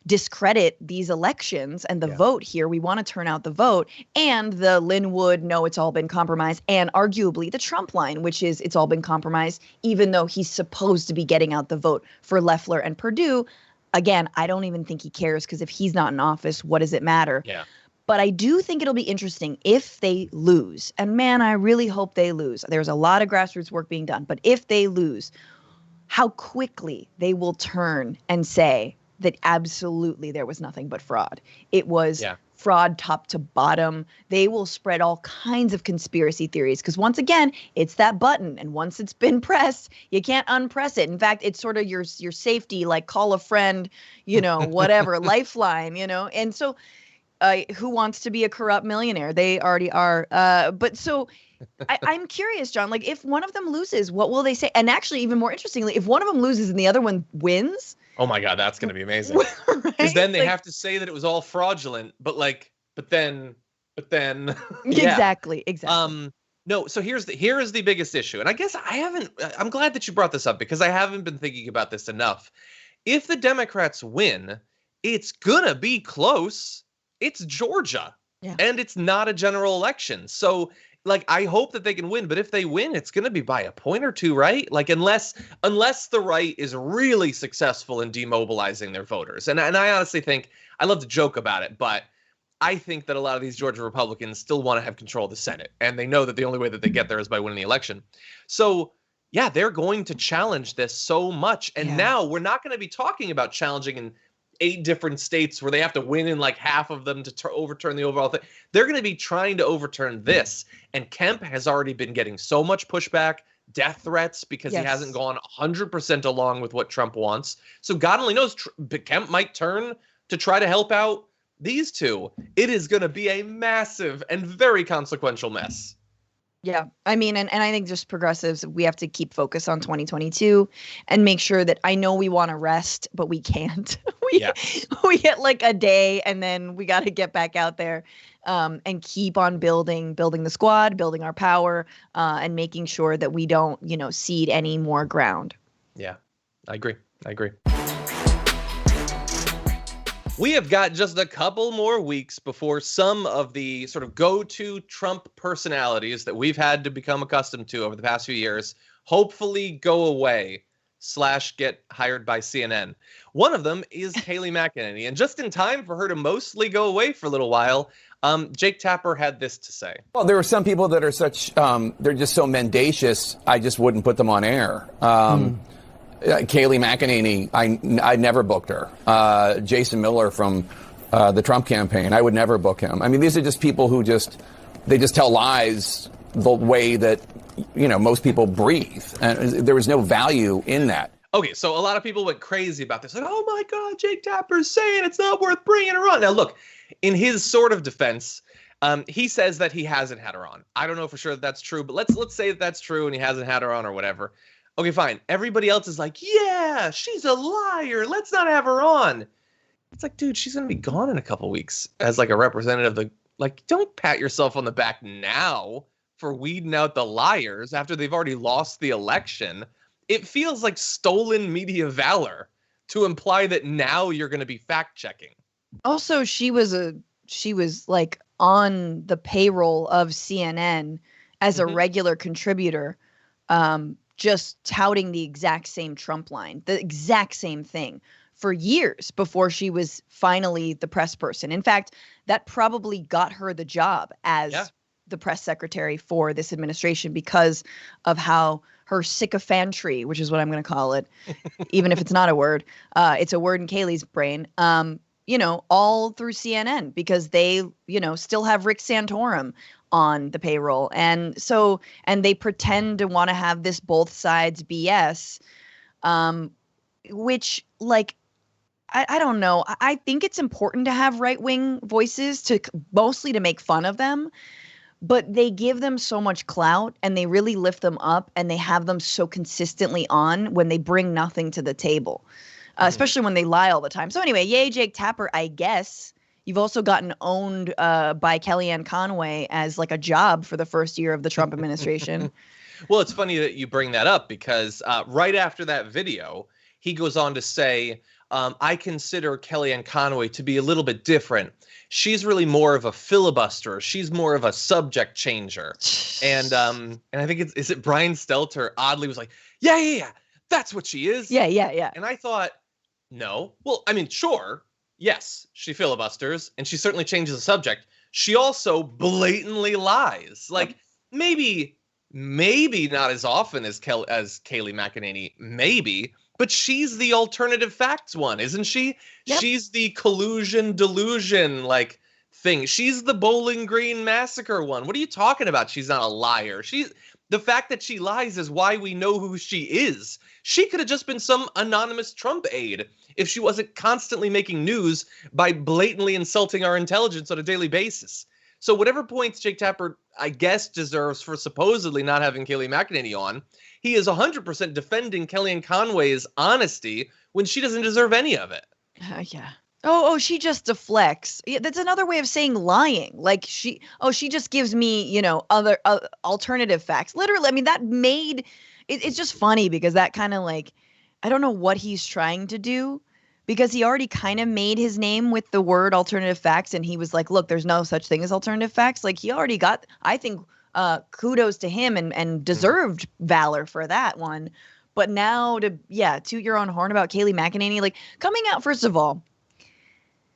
B: discredit these elections and the vote here. We want to turn out the vote. And the Lin Wood, no, it's all been compromised. And arguably the Trump line, which is it's all been compromised, even though he's supposed to be getting out the vote for Loeffler and Perdue. Again, I don't even think he cares because if he's not in office, what does it matter?
A: Yeah.
B: But I do think it'll be interesting if they lose. And man, I really hope they lose. There's a lot of grassroots work being done. But if they lose, how quickly they will turn and say that absolutely there was nothing but fraud. It was fraud top to bottom. They will spread all kinds of conspiracy theories because once again, it's that button. And once it's been pressed, you can't unpress it. In fact, it's sort of your safety, like call a friend, whatever, lifeline, And so who wants to be a corrupt millionaire? They already are. But so I'm curious, John, like if one of them loses, what will they say? And actually, even more interestingly, if one of them loses and the other one wins.
A: Oh my God, that's going to be amazing. Because then they have to say that it was all fraudulent, but then.
B: Exactly.
A: No, so here is the biggest issue. And I guess I'm glad that you brought this up because I haven't been thinking about this enough. If the Democrats win, it's going to be close. It's Georgia, and it's not a general election. So, I hope that they can win. But if they win, it's going to be by a point or two, right? Unless the right is really successful in demobilizing their voters. And I honestly think, I love to joke about it, but I think that a lot of these Georgia Republicans still want to have control of the Senate. And they know that the only way that they get there is by winning the election. So, yeah, they're going to challenge this so much. And now we're not going to be talking about challenging in 8 different states where they have to win in half of them to overturn the overall thing. They're going to be trying to overturn this. And Kemp has already been getting so much pushback, death threats, because he hasn't gone 100% along with what Trump wants. So God only knows, Kemp might turn to try to help out these two. It is going to be a massive and very consequential mess.
B: Yeah, I mean, and I think just progressives, we have to keep focus on 2022 and make sure that I know we want to rest, but we can't. We get a day and then we got to get back out there and keep on building the squad, building our power, and making sure that we don't, cede any more ground.
A: Yeah, I agree. We have got just a couple more weeks before some of the sort of go-to Trump personalities that we've had to become accustomed to over the past few years hopefully go away / get hired by CNN. One of them is Kayleigh McEnany. And just in time for her to mostly go away for a little while, Jake Tapper had this to say.
D: Well, there are some people that are they're just so mendacious, I just wouldn't put them on air. Kayleigh McEnany, I never booked her. Jason Miller from the Trump campaign, I would never book him. I mean, these are just people who they just tell lies the way that, most people breathe. And there was no value in that.
A: Okay, so a lot of people went crazy about this. Oh my God, Jake Tapper's saying it's not worth bringing her on. Now look, in his sort of defense, he says that he hasn't had her on. I don't know for sure that that's true, but let's say that that's true and he hasn't had her on or whatever. Okay, fine. Everybody else is like, yeah, she's a liar. Let's not have her on. It's like, dude, she's going to be gone in a couple weeks as a representative of don't pat yourself on the back now for weeding out the liars after they've already lost the election. It feels like stolen media valor to imply that now you're going to be fact checking.
B: Also, she was a she was like on the payroll of CNN as a regular contributor, just touting the exact same Trump line, the exact same thing for years before she was finally the press person. In fact, that probably got her the job as the press secretary for this administration because of how her sycophantry, which is what I'm going to call it, even if it's not a word, it's a word in Kayleigh's brain, all through CNN, because they, still have Rick Santorum on the payroll. And they pretend to want to have this both sides BS, which, like, I don't know. I think it's important to have right-wing voices mostly to make fun of them, but they give them so much clout and they really lift them up and they have them so consistently on when they bring nothing to the table, especially when they lie all the time. So anyway, yay, Jake Tapper, I guess. You've also gotten owned by Kellyanne Conway as like a job for the first year of the Trump administration.
A: Well, it's funny that you bring that up because right after that video, he goes on to say, I consider Kellyanne Conway to be a little bit different. She's really more of a filibusterer. She's more of a subject changer. And I think is it Brian Stelter oddly was like, yeah, that's what she is.
B: Yeah.
A: And I thought, no. Well, I mean, sure. Yes, she filibusters and she certainly changes the subject. She also blatantly lies. Like maybe not as often as Kayleigh McEnany, maybe. But she's the alternative facts one, isn't she? Yep. She's the collusion delusion like thing. She's the Bowling Green massacre one. What are you talking about? She's not a liar. The fact that she lies is why we know who she is. She could have just been some anonymous Trump aide if she wasn't constantly making news by blatantly insulting our intelligence on a daily basis. So whatever points Jake Tapper, I guess, deserves for supposedly not having Kayleigh McEnany on, he is 100% defending Kellyanne Conway's honesty when she doesn't deserve any of it.
B: Yeah. Oh, she just deflects. Yeah, that's another way of saying lying. Like she just gives me, other alternative facts. Literally, I mean, that made it's just funny because that kind of like, I don't know what he's trying to do because he already kind of made his name with the word alternative facts. And he was like, look, there's no such thing as alternative facts. Like he already got, I think, kudos to him and deserved valor for that one. But now to toot your own horn about Kayleigh McEnany, like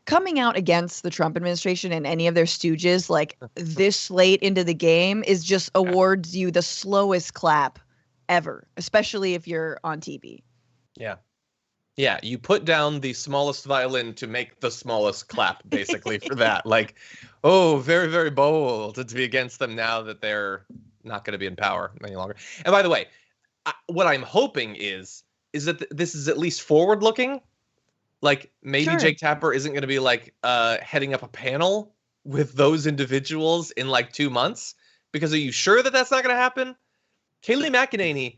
B: coming out against the Trump administration and any of their stooges, like this late into the game is just awards you the slowest clap ever, especially if you're on TV.
A: Yeah. Yeah, you put down the smallest violin to make the smallest clap, basically, for that. Like, oh, very, very bold to be against them now that they're not going to be in power any longer. And by the way, what I'm hoping is that this is at least forward-looking. Like, maybe Jake Tapper isn't going to be, like, heading up a panel with those individuals in, like, 2 months. Because are you sure that that's not going to happen? Kayleigh McEnany,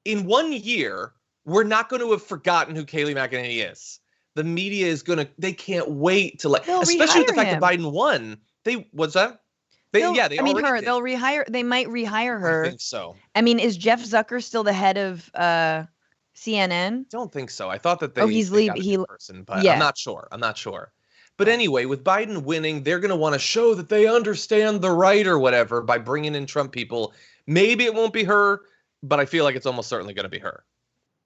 A: in 1 year, we're not going to have forgotten who Kayleigh McEnany is. The media is going to, they can't wait to especially with the fact that Biden won. What's that? They
B: might rehire her.
A: I think so.
B: I mean, is Jeff Zucker still the head of CNN?
A: Don't think so. I thought that
B: he's leaving.
A: Person, but I'm not sure. But anyway, with Biden winning, they're going to want to show that they understand the right or whatever by bringing in Trump people. Maybe it won't be her, but I feel like it's almost certainly going to be her.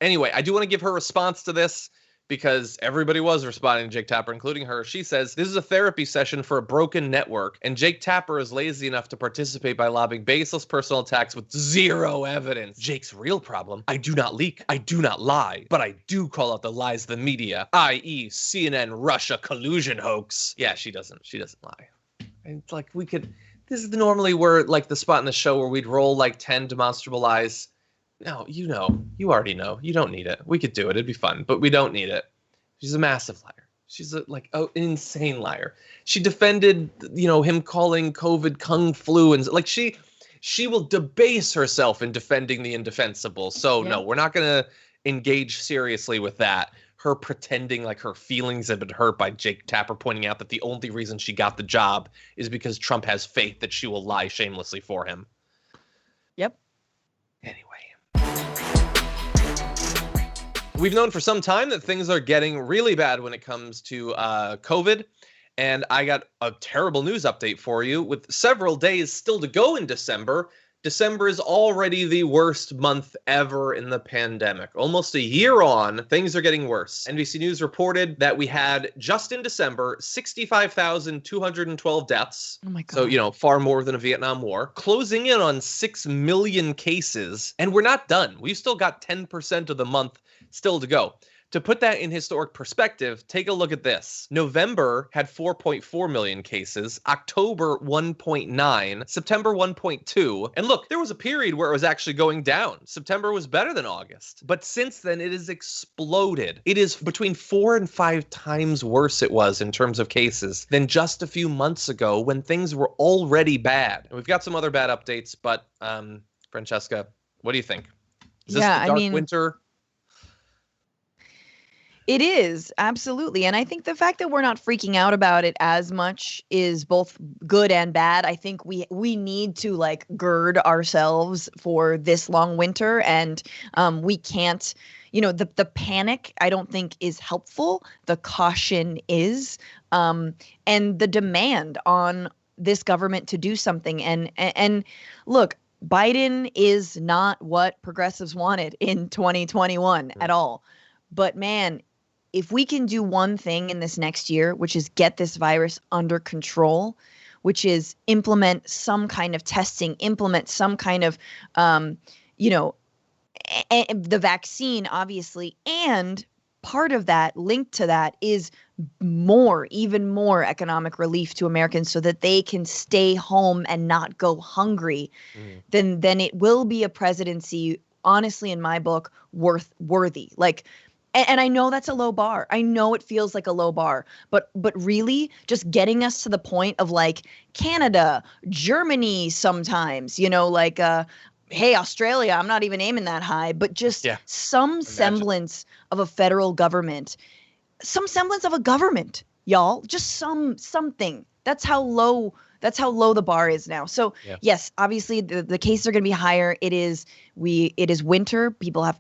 A: Anyway, I do want to give her response to this because everybody was responding to Jake Tapper, including her. She says, this is a therapy session for a broken network, and Jake Tapper is lazy enough to participate by lobbing baseless personal attacks with zero evidence. Jake's real problem, I do not leak, I do not lie, but I do call out the lies of the media, i.e. CNN Russia collusion hoax. Yeah, she doesn't lie. And it's like this is normally where like the spot in the show where we'd roll like 10 demonstrable lies. No, you already know. You don't need it. We could do it. It'd be fun, but we don't need it. She's a massive liar. She's an insane liar. She defended, him calling COVID Kung flu and like she will debase herself in defending the indefensible. So no, we're not going to engage seriously with that. Her pretending like her feelings have been hurt by Jake Tapper pointing out that the only reason she got the job is because Trump has faith that she will lie shamelessly for him.
B: Yep.
A: Anyway. We've known for some time that things are getting really bad when it comes to COVID. And I got a terrible news update for you. With several days still to go in December, December is already the worst month ever in the pandemic. Almost a year on, things are getting worse. NBC News reported that we had, just in December, 65,212 deaths.
B: Oh my God.
A: So, far more than a Vietnam War. Closing in on 6 million cases. And we're not done. We've still got 10% of the month still to go. To put that in historic perspective, take a look at this. November had 4.4 million cases, October 1.9, September 1.2. And look, there was a period where it was actually going down. September was better than August. But since then, it has exploded. It is between 4 and 5 times worse it was in terms of cases than just a few months ago when things were already bad. And we've got some other bad updates, but Francesca, what do you think? Is this the dark winter?
B: It is, absolutely. And I think the fact that we're not freaking out about it as much is both good and bad. I think we need to gird ourselves for this long winter, and we can't, the panic I don't think is helpful. The caution is, and the demand on this government to do something. And look, Biden is not what progressives wanted in 2021 at all. But man, if we can do one thing in this next year, which is get this virus under control, which is implement some kind of testing, implement some kind of, the vaccine, obviously, and part of that, linked to that, is even more economic relief to Americans so that they can stay home and not go hungry, then it will be a presidency, honestly, in my book, worthy. And I know that's a low bar. I know it feels like a low bar, but really just getting us to the point of Canada, Germany sometimes, hey, Australia, I'm not even aiming that high, but just some semblance of a federal government, some semblance of a government, y'all, just something. That's how low the bar is now. So yes, obviously the cases are going to be higher. It is winter. People are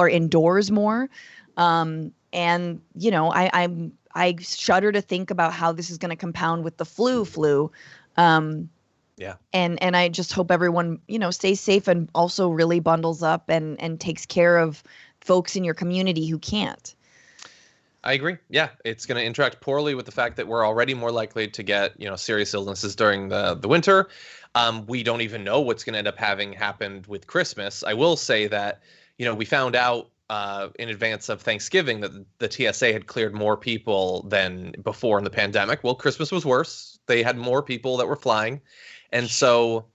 B: indoors more. I shudder to think about how this is going to compound with the flu. And I just hope everyone, stays safe and also really bundles up and takes care of folks in your community who can't.
A: I agree. Yeah, it's going to interact poorly with the fact that we're already more likely to get, serious illnesses during the winter. We don't even know what's going to end up having happened with Christmas. I will say that, we found out in advance of Thanksgiving that the TSA had cleared more people than before in the pandemic. Well, Christmas was worse. They had more people that were flying. And so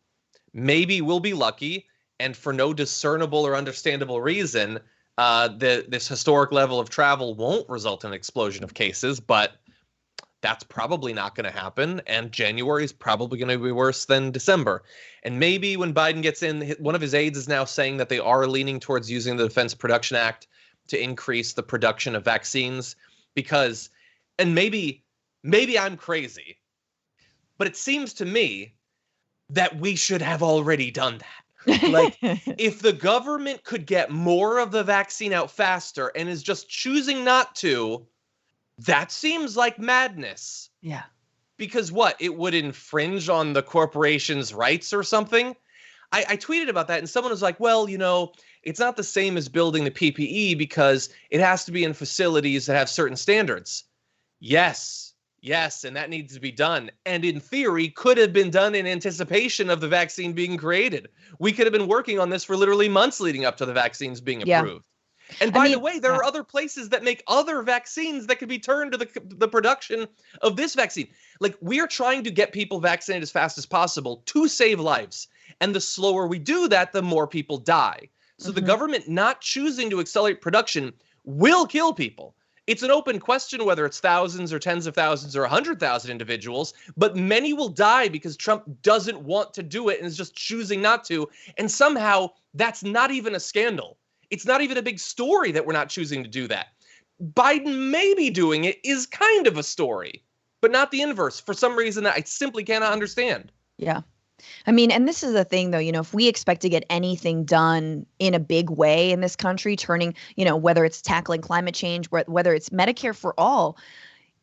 A: maybe we'll be lucky, and for no discernible or understandable reason, this historic level of travel won't result in an explosion of cases, but that's probably not going to happen. And January is probably going to be worse than December. And maybe when Biden gets in, one of his aides is now saying that they are leaning towards using the Defense Production Act to increase the production of vaccines because, and maybe I'm crazy, but it seems to me that we should have already done that. If the government could get more of the vaccine out faster and is just choosing not to, that seems like madness.
B: Yeah.
A: Because what? It would infringe on the corporation's rights or something? I tweeted about that and someone was like, well, it's not the same as building the PPE because it has to be in facilities that have certain standards. Yes, and that needs to be done. And in theory, could have been done in anticipation of the vaccine being created. We could have been working on this for literally months leading up to the vaccines being approved. And by the way, there are other places that make other vaccines that could be turned to the production of this vaccine. We are trying to get people vaccinated as fast as possible to save lives. And the slower we do that, the more people die. So the government not choosing to accelerate production will kill people. It's an open question whether it's thousands or tens of thousands or 100,000 individuals, but many will die because Trump doesn't want to do it and is just choosing not to. And somehow that's not even a scandal. It's not even a big story that we're not choosing to do that. Biden maybe doing it is kind of a story, but not the inverse for some reason that I simply cannot understand.
B: Yeah. I mean, and this is the thing, though, if we expect to get anything done in a big way in this country, turning, whether it's tackling climate change, whether it's Medicare for all,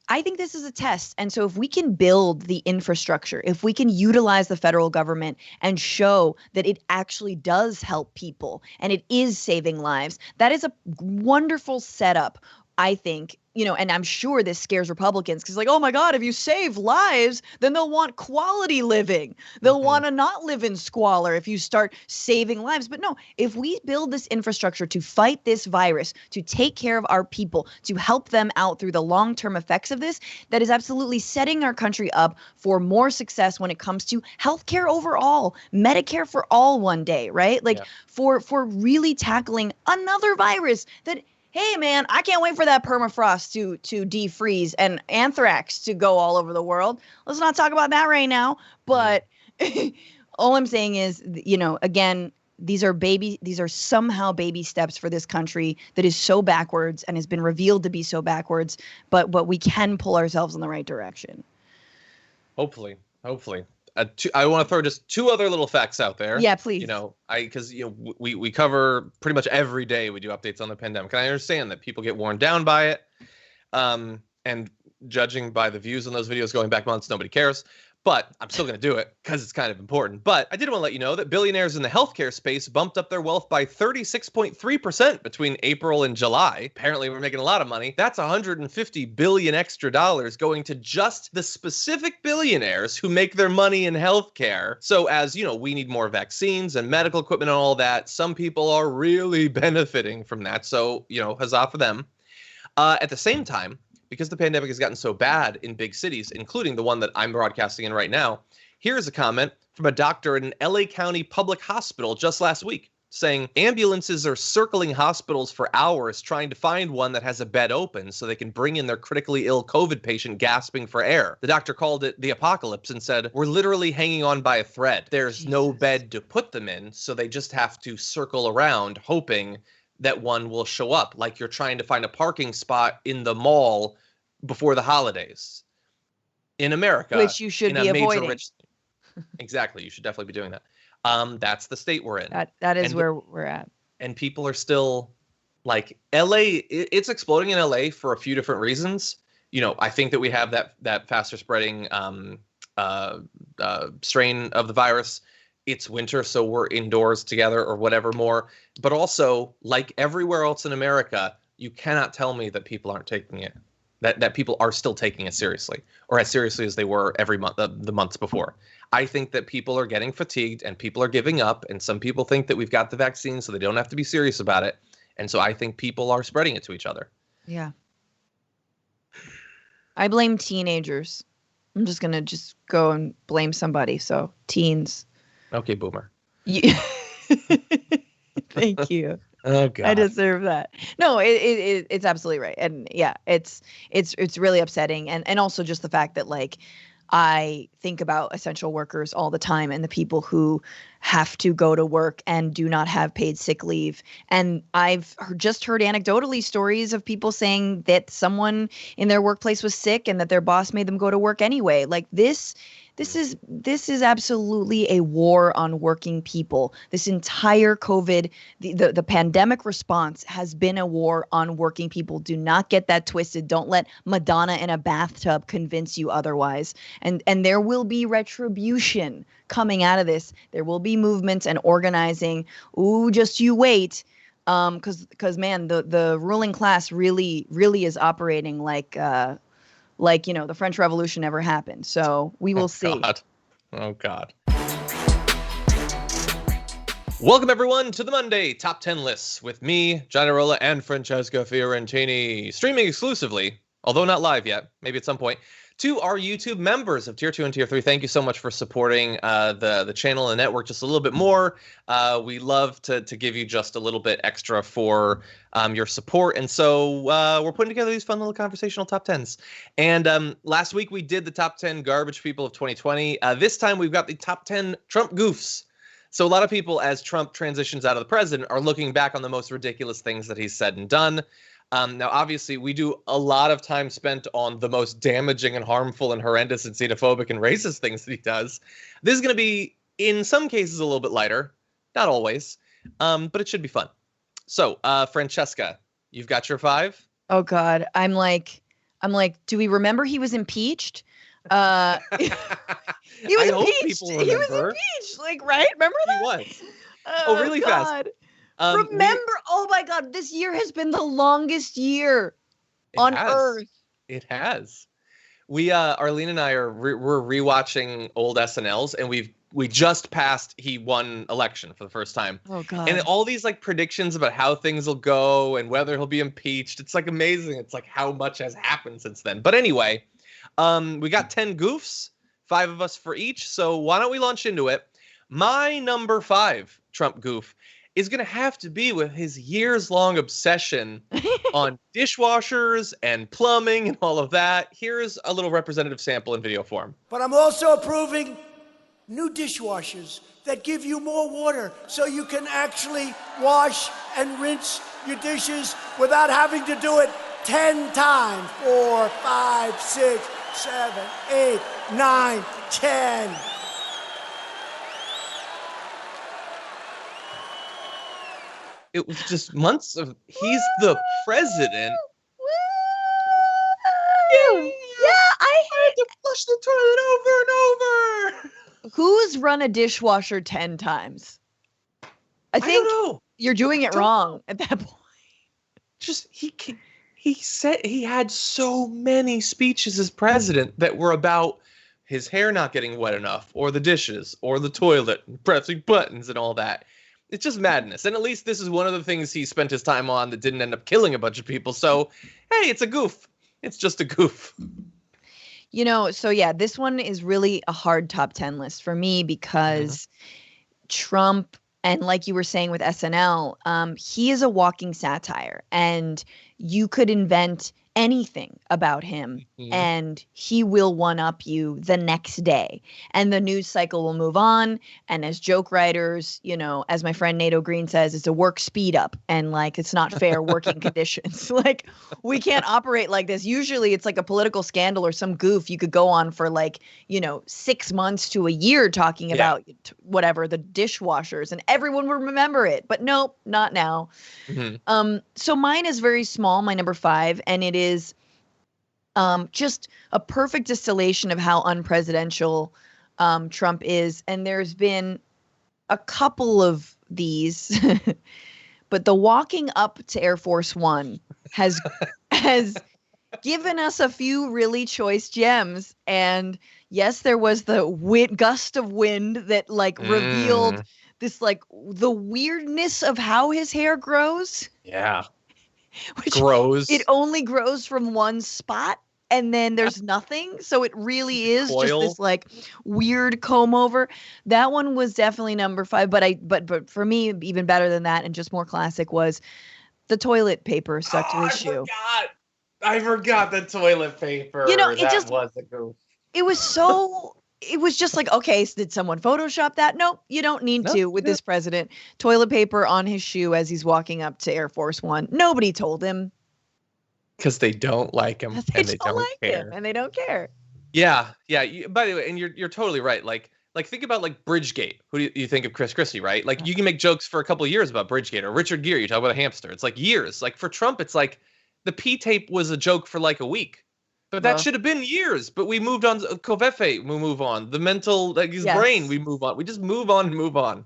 B: I think this is a test. And so if we can build the infrastructure, if we can utilize the federal government and show that it actually does help people and it is saving lives, that is a wonderful setup, I think. And I'm sure this scares Republicans because, like, oh my God, if you save lives, then they'll want quality living. They'll want to not live in squalor if you start saving lives. But no, if we build this infrastructure to fight this virus, to take care of our people, to help them out through the long-term effects of this, that is absolutely setting our country up for more success when it comes to healthcare overall, Medicare for all one day, right? Like for really tackling another virus that, hey, man, I can't wait for that permafrost to defreeze and anthrax to go all over the world. Let's not talk about that right now. But all I'm saying is, again, these are somehow baby steps for this country that is so backwards and has been revealed to be so backwards. But we can pull ourselves in the right direction.
A: Hopefully. I want to throw just two other little facts out there.
B: Yeah, please.
A: Because we cover pretty much every day. We do updates on the pandemic, and I understand that people get worn down by it. And judging by the views on those videos going back months, nobody cares. But I'm still going to do it because it's kind of important. But I did want to let you know that billionaires in the healthcare space bumped up their wealth by 36.3% between April and July. Apparently, we're making a lot of money. That's $150 billion extra dollars going to just the specific billionaires who make their money in healthcare. So as we need more vaccines and medical equipment and all that. Some people are really benefiting from that. So, huzzah for them. At the same time, because the pandemic has gotten so bad in big cities, including the one that I'm broadcasting in right now, here's a comment from a doctor at an LA County public hospital just last week saying ambulances are circling hospitals for hours trying to find one that has a bed open so they can bring in their critically ill COVID patient gasping for air. The doctor called it the apocalypse and said, we're literally hanging on by a thread. There's no bed to put them in, so they just have to circle around hoping that one will show up, like you're trying to find a parking spot in the mall before the holidays in America,
B: which you should be avoiding.
A: Exactly, you should definitely be doing that. That's the state we're in.
B: That is where we're at. And
A: people are still like LA. It's exploding in LA for a few different reasons. I think that we have that faster spreading strain of the virus. It's winter, so we're indoors together or whatever more. But also, like everywhere else in America, you cannot tell me that people aren't taking it, that people are still taking it seriously, or as seriously as they were every month, the months before. I think that people are getting fatigued and people are giving up. And some people think that we've got the vaccine, so they don't have to be serious about it. And so I think people are spreading it to each other.
B: Yeah. I blame teenagers. I'm just going to go and blame somebody. So teens.
A: Okay, boomer.
B: Thank you.
A: Oh God,
B: I deserve that. No, it's absolutely right, and yeah, it's really upsetting, and also just the fact that like I think about essential workers all the time and the people who have to go to work and do not have paid sick leave, and I've just heard anecdotally stories of people saying that someone in their workplace was sick and that their boss made them go to work anyway. Like this is absolutely a war on working people. This entire COVID, the pandemic response has been a war on working people. Do not get that twisted. Don't let Madonna in a bathtub convince you otherwise. And there will be retribution coming out of this. There will be movements and organizing. Ooh, just you wait. Because man, the ruling class really is operating like the French Revolution never happened. So we will see.
A: Oh, God. Welcome, everyone, to the Monday Top 10 Lists with me, John Arola, and Francesca Fiorentini. Streaming exclusively, although not live yet, maybe at some point, to our YouTube members of Tier 2 and Tier 3. Thank you so much for supporting the channel and network just a little bit more. We love to give you just a little bit extra for your support. And so we're putting together these fun little conversational top 10s. And last week we did the top 10 garbage people of 2020. This time we've got the top 10 Trump goofs. So a lot of people, as Trump transitions out of the president, are looking back on the most ridiculous things that he's said and done. Now, obviously, we do a lot of time spent on the most damaging and harmful and horrendous and xenophobic and racist things that he does. This is going to be, in some cases, a little bit lighter. Not always, but it should be fun. So, Francesca, you've got your 5?
B: Oh, God. I'm I'm like, do we remember he was impeached? He was impeached. He was impeached. Like, right? Remember that?
A: He was. Oh, really
B: God.
A: fast.
B: Remember? Oh my God! This year has been the longest year on Earth.
A: It has. Arlene and I we're rewatching old SNLs, and we just passed he won election for the first time.
B: Oh God!
A: And all these like predictions about how things will go and whether he'll be impeached. It's like amazing. It's like how much has happened since then. But anyway, we got 10 goofs, 5 of us for each. So why don't we launch into it? My number 5 Trump goof is going to have to be with his years-long obsession on dishwashers and plumbing and all of that. Here's a little representative sample in video form.
E: But I'm also approving new dishwashers that give you more water so you can actually wash and rinse your dishes without having to do it 10 times. 4, 5, 6, 7, 8, 9, 10.
A: It was just months of, he's the president.
B: I
A: had to flush the toilet over and over.
B: Who's run a dishwasher 10 times? I think
A: don't know.
B: You're doing it wrong at that point.
A: Just, he said he had so many speeches as president that were about his hair not getting wet enough, or the dishes, or the toilet, and pressing buttons and all that. It's just madness. And at least this is one of the things he spent his time on that didn't end up killing a bunch of people. So, hey, it's a goof. It's just a goof.
B: You know, so yeah, this one is really a hard top 10 list for me because Trump, and like you were saying with SNL, he is a walking satire, and you could invent anything about him and he will one-up you the next day, and the news cycle will move on. And as joke writers, you know, as my friend Nato Green says, it's a work speed up, and like it's not fair working conditions. Like, we can't operate like this. Usually it's like a political scandal or some goof you could go on for like, you know, 6 months to a year talking about whatever, the dishwashers, and everyone will remember it. But nope, not now. So mine is very small, my number 5, and it is just a perfect distillation of how unpresidential Trump is. And there's been a couple of these, but the walking up to Air Force One has given us a few really choice gems. And yes, there was the gust of wind that like revealed this, like the weirdness of how his hair grows.
A: Yeah.
B: Which
A: grows.
B: It only grows from one spot, and then there's nothing. So it really is just this like weird comb over. That one was definitely number 5. But for me, even better than that and just more classic was the toilet paper stuck to his shoe.
A: I forgot the toilet paper.
B: You know,
A: that was a goof.
B: It was so. It was just like, okay, so did someone Photoshop that? Nope, you don't need to with this president. Toilet paper on his shoe as he's walking up to Air Force One. Nobody told him.
A: Because they don't like him, and they don't
B: like
A: care.
B: Him, and they don't care.
A: Yeah. By the way, and you're totally right. Like think about like Bridgegate. Who do you think of Chris Christie, right? Like you can make jokes for a couple of years about Bridgegate, or Richard Gere. You talk about a hamster. It's like years. Like for Trump, it's like the P tape was a joke for like a week. But that should have been years. But we moved on. Kovefe, we move on. The mental, like his brain, we move on. We just move on and move on.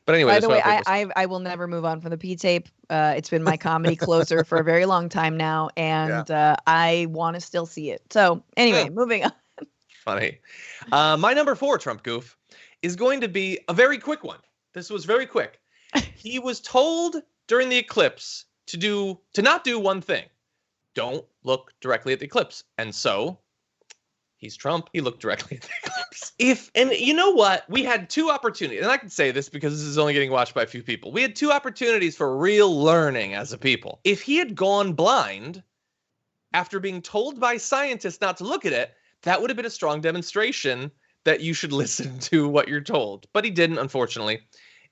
A: But anyway.
B: By the way, I will never move on from the P tape. It's been my comedy closer for a very long time now. And I want to still see it. So anyway, moving on.
A: Funny. My number 4 Trump goof is going to be a very quick one. This was very quick. He was told during the eclipse to not do one thing. Don't look directly at the eclipse. And so, he's Trump. He looked directly at the eclipse. And you know what? We had 2 opportunities. And I can say this because this is only getting watched by a few people. We had 2 opportunities for real learning as a people. If he had gone blind after being told by scientists not to look at it, that would have been a strong demonstration that you should listen to what you're told. But he didn't, unfortunately.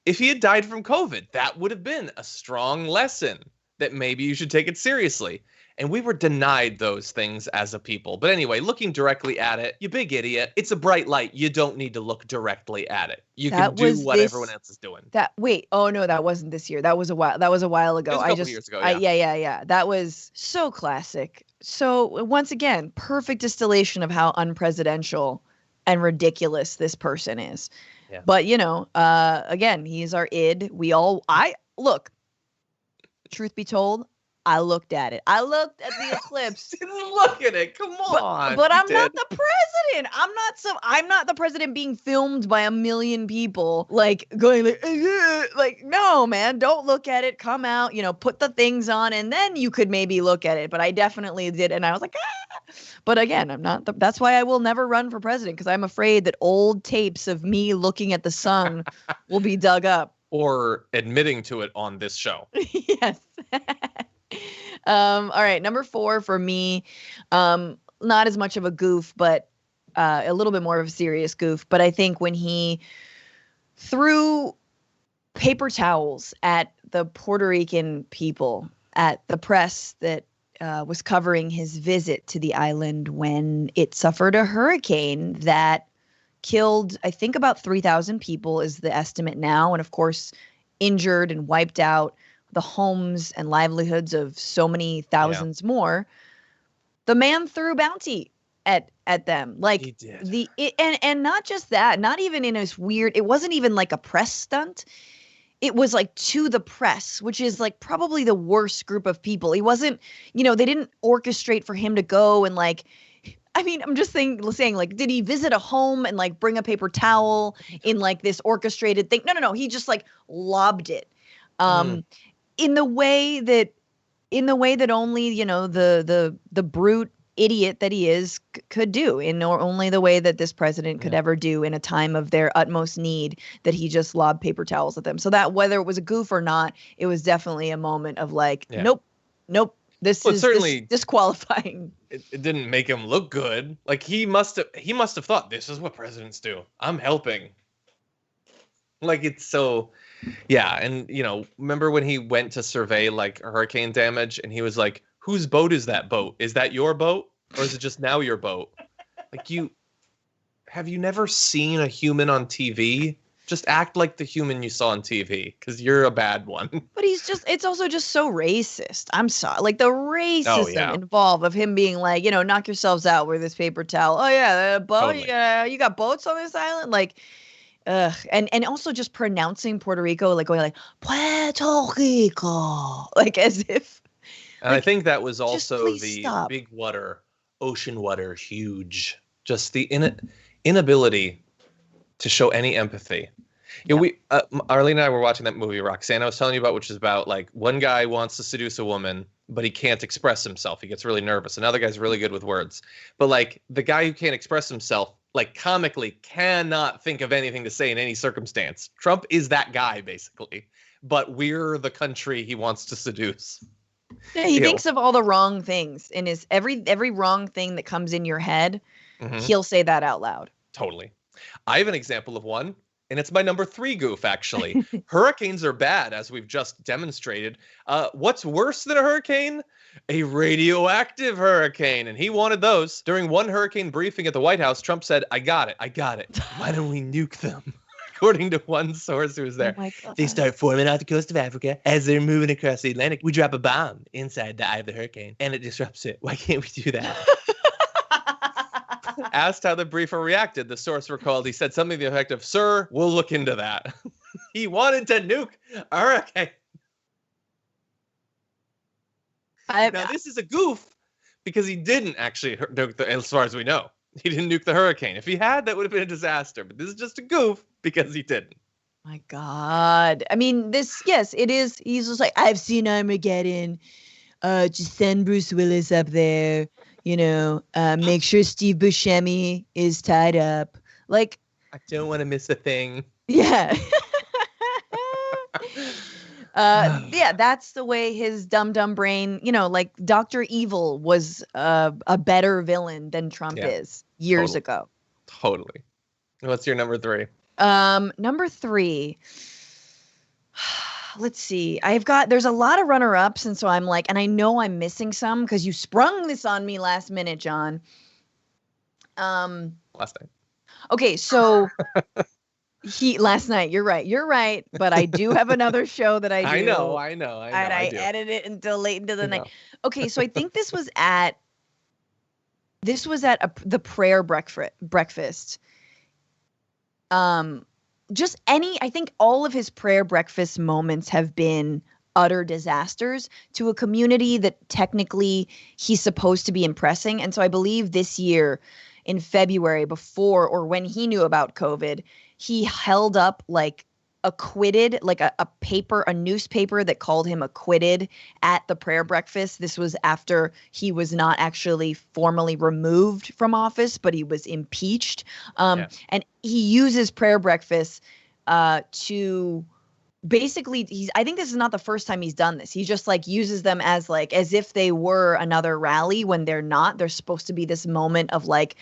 A: If he had died from COVID, that would have been a strong lesson that maybe you should take it seriously. And we were denied those things as a people. But anyway, looking directly at it, you big idiot. It's a bright light. You don't need to look directly at it. You can do what everyone else is doing.
B: Oh no, that wasn't this year. That was a while ago.
A: It was a couple years ago.
B: Yeah. That was so classic. So once again, perfect distillation of how unpresidential and ridiculous this person is. Yeah. But again, he's our id. Look, truth be told, I looked at it. I looked at the eclipse.
A: Didn't look at it. Come on.
B: But I'm not the president. I'm not the president being filmed by a million people, like going like, no, man, don't look at it. Come out, put the things on, and then you could maybe look at it. But I definitely did, and I was like, ah. But again, I'm not. That's why I will never run for president, because I'm afraid that old tapes of me looking at the sun will be dug up.
A: Or admitting to it on this show.
B: Yes. All right, number 4 for me, not as much of a goof, but a little bit more of a serious goof. But I think when he threw paper towels at the Puerto Rican people, at the press that was covering his visit to the island when it suffered a hurricane that killed, I think, about 3,000 people is the estimate now. And of course, injured and wiped out the homes and livelihoods of so many thousands more. The man threw bounty at them. Like, he did. And not just that, not even in this weird, it wasn't even like a press stunt. It was like to the press, which is like probably the worst group of people. He wasn't, they didn't orchestrate for him to go and like, I mean, I'm just saying, like, did he visit a home and like bring a paper towel in like this orchestrated thing? No. He just like lobbed it. In the way that only, the brute idiot that he is could do, or only the way that this president could ever do in a time of their utmost need, that he just lobbed paper towels at them. So that whether it was a goof or not, it was definitely a moment of like, nope. This is certainly disqualifying.
A: It didn't make him look good. Like he must have thought, this is what presidents do. I'm helping. Like, it's so, yeah. And, remember when he went to survey like hurricane damage and he was like, whose boat is that boat? Is that your boat? Or is it just now your boat? Like, have you never seen a human on TV? Just act like the human you saw on TV, because you're a bad one.
B: But it's also just so racist. I'm sorry. Like, the racism involved of him being like, knock yourselves out with this paper towel. Oh, yeah, the boat. Totally. You got boats on this island? Like, and also just pronouncing Puerto Rico, like going like, Puerto Rico. Like, as if.
A: And like, I think that was also the big water, ocean water, huge. Just the inability to show any empathy. Arlene and I were watching that movie Roxanne I was telling you about, which is about like one guy wants to seduce a woman, but he can't express himself. He gets really nervous. Another guy's really good with words. But like the guy who can't express himself, like comically cannot think of anything to say in any circumstance. Trump is that guy, basically. But we're the country he wants to seduce.
B: Yeah, he thinks of all the wrong things in his every wrong thing that comes in your head. Mm-hmm. He'll say that out loud.
A: Totally. I have an example of one, and it's my number 3 goof, actually. Hurricanes are bad, as we've just demonstrated. What's worse than a hurricane? A radioactive hurricane, and he wanted those. During one hurricane briefing at the White House, Trump said, I got it. Why don't we nuke them? According to one source who was there. Oh, they start forming out the coast of Africa. As they're moving across the Atlantic, we drop a bomb inside the eye of the hurricane, and it disrupts it. Why can't we do that? Asked how the briefer reacted, the source recalled he said something to the effect of, sir, we'll look into that. He wanted to nuke a hurricane. Now, this is a goof because he didn't actually nuke as far as we know. He didn't nuke the hurricane. If he had, that would have been a disaster. But this is just a goof because he didn't.
B: My God. I mean, yes, it is. He's just like, I've seen Armageddon. Just send Bruce Willis up there. Make sure Steve Buscemi is tied up. Like,
A: I don't want to miss a thing.
B: Yeah. That's the way his dumb brain, like Dr. Evil was a better villain than Trump is years ago.
A: Totally. What's your number 3?
B: Number 3. Let's see. There's a lot of runner-ups, and so I'm like, and I know I'm missing some because you sprung this on me last minute, John.
A: Last night.
B: Okay, so last night. You're right. But I do have another show that I do.
A: I know.
B: And I edit it until late into the night. Okay, so I think this was at This was at the prayer breakfast. I think all of his prayer breakfast moments have been utter disasters to a community that technically he's supposed to be impressing. And so I believe this year in February, before or when he knew about COVID, he held up like acquitted, like a newspaper that called him acquitted at the prayer breakfast. This was after he was not actually formally removed from office, but he was impeached. And he uses prayer breakfast to basically, I think this is not the first time he's done this. He just like uses them as if they were another rally when they're not. They're supposed to be this moment of like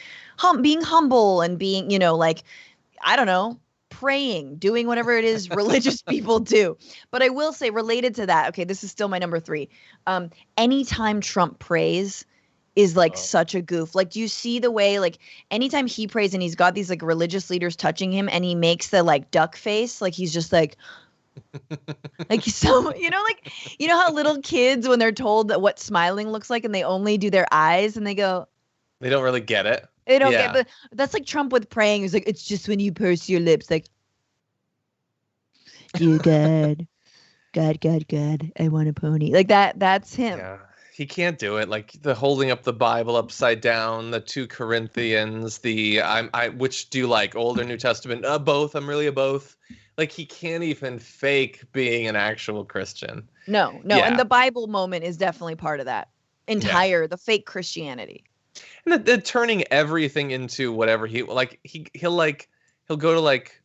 B: being humble and being, like, I don't know, praying, doing whatever it is religious people do. But I will say, related to that, okay, this is still my number 3. Anytime Trump prays is like such a goof. Like, do you see the way, like, anytime he prays and he's got these like religious leaders touching him and he makes the like duck face, like he's just like like so, you know how little kids, when they're told that what smiling looks like and they only do their eyes and they go,
A: they don't really get it.
B: They don't get that's like Trump with praying. He's like, it's just when you purse your lips, like, dear God, I want a pony. Like that's him.
A: Yeah. He can't do it. Like the holding up the Bible upside down, the 2 Corinthians, which do you like, Old or New Testament? Both. I'm really a both. Like, he can't even fake being an actual Christian.
B: No. Yeah. And the Bible moment is definitely part of that the fake Christianity.
A: And the turning everything into whatever he'll go to like,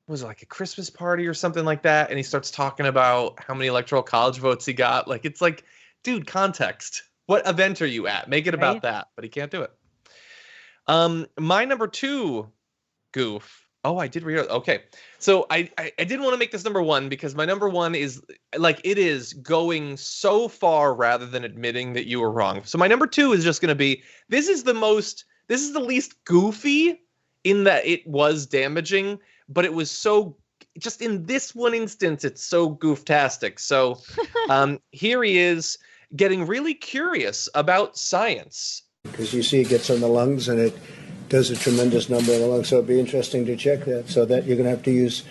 A: was it like a Christmas party or something like that? And he starts talking about how many electoral college votes he got. Like, it's like, dude, context. What event are you at? Make it about that. But he can't do it. My number 2 goof. Oh, I did read it. Okay. So I didn't want to make this number 1 because my number 1 is like, it is going so far rather than admitting that you were wrong. So my number 2 is just going to be, this is the least goofy in that it was damaging, but it was so, just in this one instance, it's so gooftastic. So here he is getting really curious about science.
E: Because you see it gets on the lungs and it does a tremendous number in the lungs. So it'd be interesting to check that. So that you're going to have to use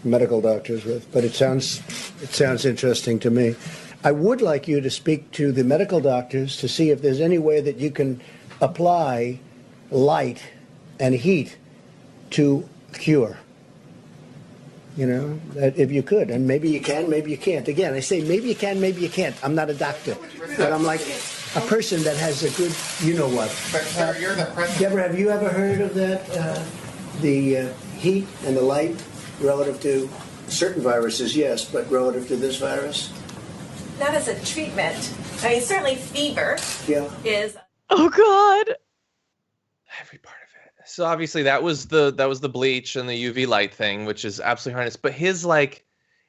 E: medical doctors with. But it sounds interesting to me. I would like you to speak to the medical doctors to see if there's any way that you can apply light and heat to cure. That if you could, and maybe you can, maybe you can't. Again, I say maybe you can, maybe you can't. I'm not a doctor, but I'm like a person that has a good, what.
F: But sir, you're the president.
E: Deborah, have you ever heard of that? The heat and the light relative to certain viruses, yes, but relative to this virus?
G: Not as a treatment. I mean, certainly fever is.
B: Oh God.
A: Every part of it. So obviously that was the bleach and the UV light thing, which is absolutely harmless. But his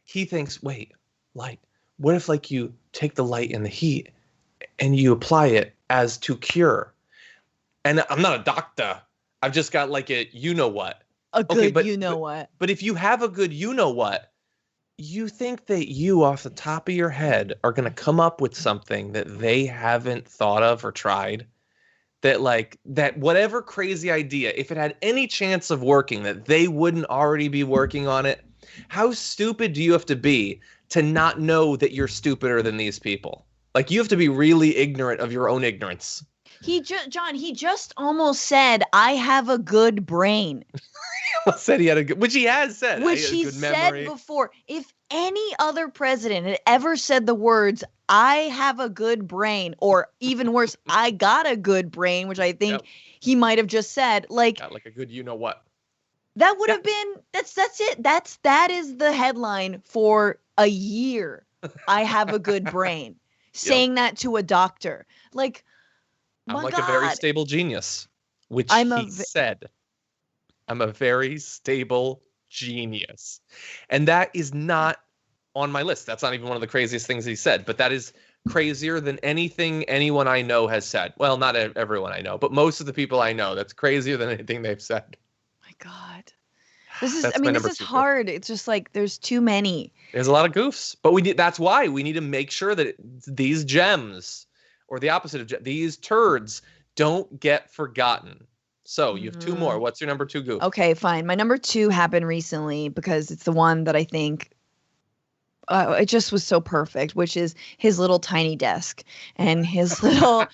A: he thinks, wait, light. What if you take the light and the heat and you apply it as to cure? And I'm not a doctor. I've just got what.
B: A good what.
A: But if you have a good what, you think that you off the top of your head are going to come up with something that they haven't thought of or tried? That whatever crazy idea, if it had any chance of working, that they wouldn't already be working on it. How stupid do you have to be to not know that you're stupider than these people? Like, you have to be really ignorant of your own ignorance.
B: He just almost said, I have a good brain.
A: Said he had a good, which he has said.
B: Which he said before. If any other president had ever said the words, I have a good brain, or even worse, I got a good brain, which I think he might have just said,
A: got a good what.
B: That would have been, that's it. That is the headline for a year. I have a good brain. Saying that to a doctor.
A: I'm a very stable genius, which he said. I'm a very stable genius. And that is not on my list. That's not even one of the craziest things he said, but that is crazier than anything anyone I know has said. Well, not everyone I know, but most of the people I know, that's crazier than anything they've said.
B: My God. This is hard. It's just there's too many.
A: There's a lot of goofs, but that's why we need to make sure that these gems, or the opposite of these turds, don't get forgotten. So you have 2 more. What's your number 2 goof?
B: Okay, fine. My number 2 happened recently because it's the one that I think it just was so perfect, which is his little tiny desk and his little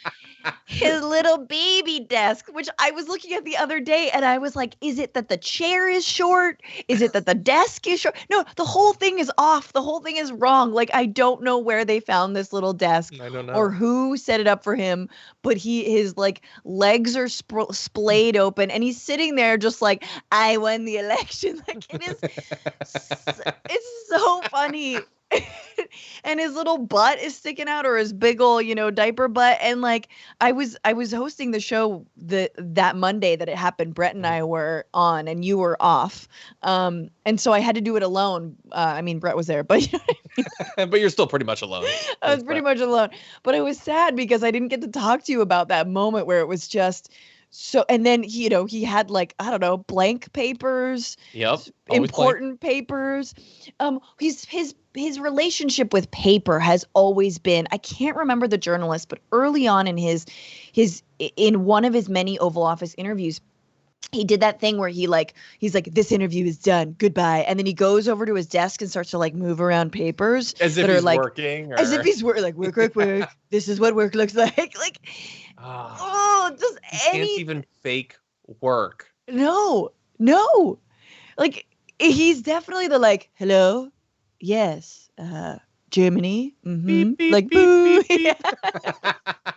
B: baby desk, which I was looking at the other day and I was like, is it that the chair is short? Is it that the desk is short? No, the whole thing is off. The whole thing is wrong. Like, I don't know where they found this little desk or who set it up for him, but his like legs are splayed open and he's sitting there just like, I won the election. Like, it's so funny. And his little butt is sticking out, or his big ol', diaper butt. And like, I was hosting the show that Monday that it happened. Brett and I were on, and you were off. And so I had to do it alone. I mean, Brett was there, but you know what I mean?
A: But you're still pretty much alone.
B: I was pretty much alone, but I was sad because I didn't get to talk to you about that moment where it was just. So, and then, he had like, I don't know, blank papers, important papers. His relationship with paper has always been, I can't remember the journalist, but early on in in one of his many Oval Office interviews, he did that thing where he's like, this interview is done. Goodbye. And then he goes over to his desk and starts to like move around papers
A: as if he's working. Or...
B: As if he's work. This is what work looks like. Like, just
A: can't even fake work.
B: No. Like, he's definitely the like, hello, yes, Germany,
A: beep, beep,
B: like,
A: beep,
B: boo.
A: Beep,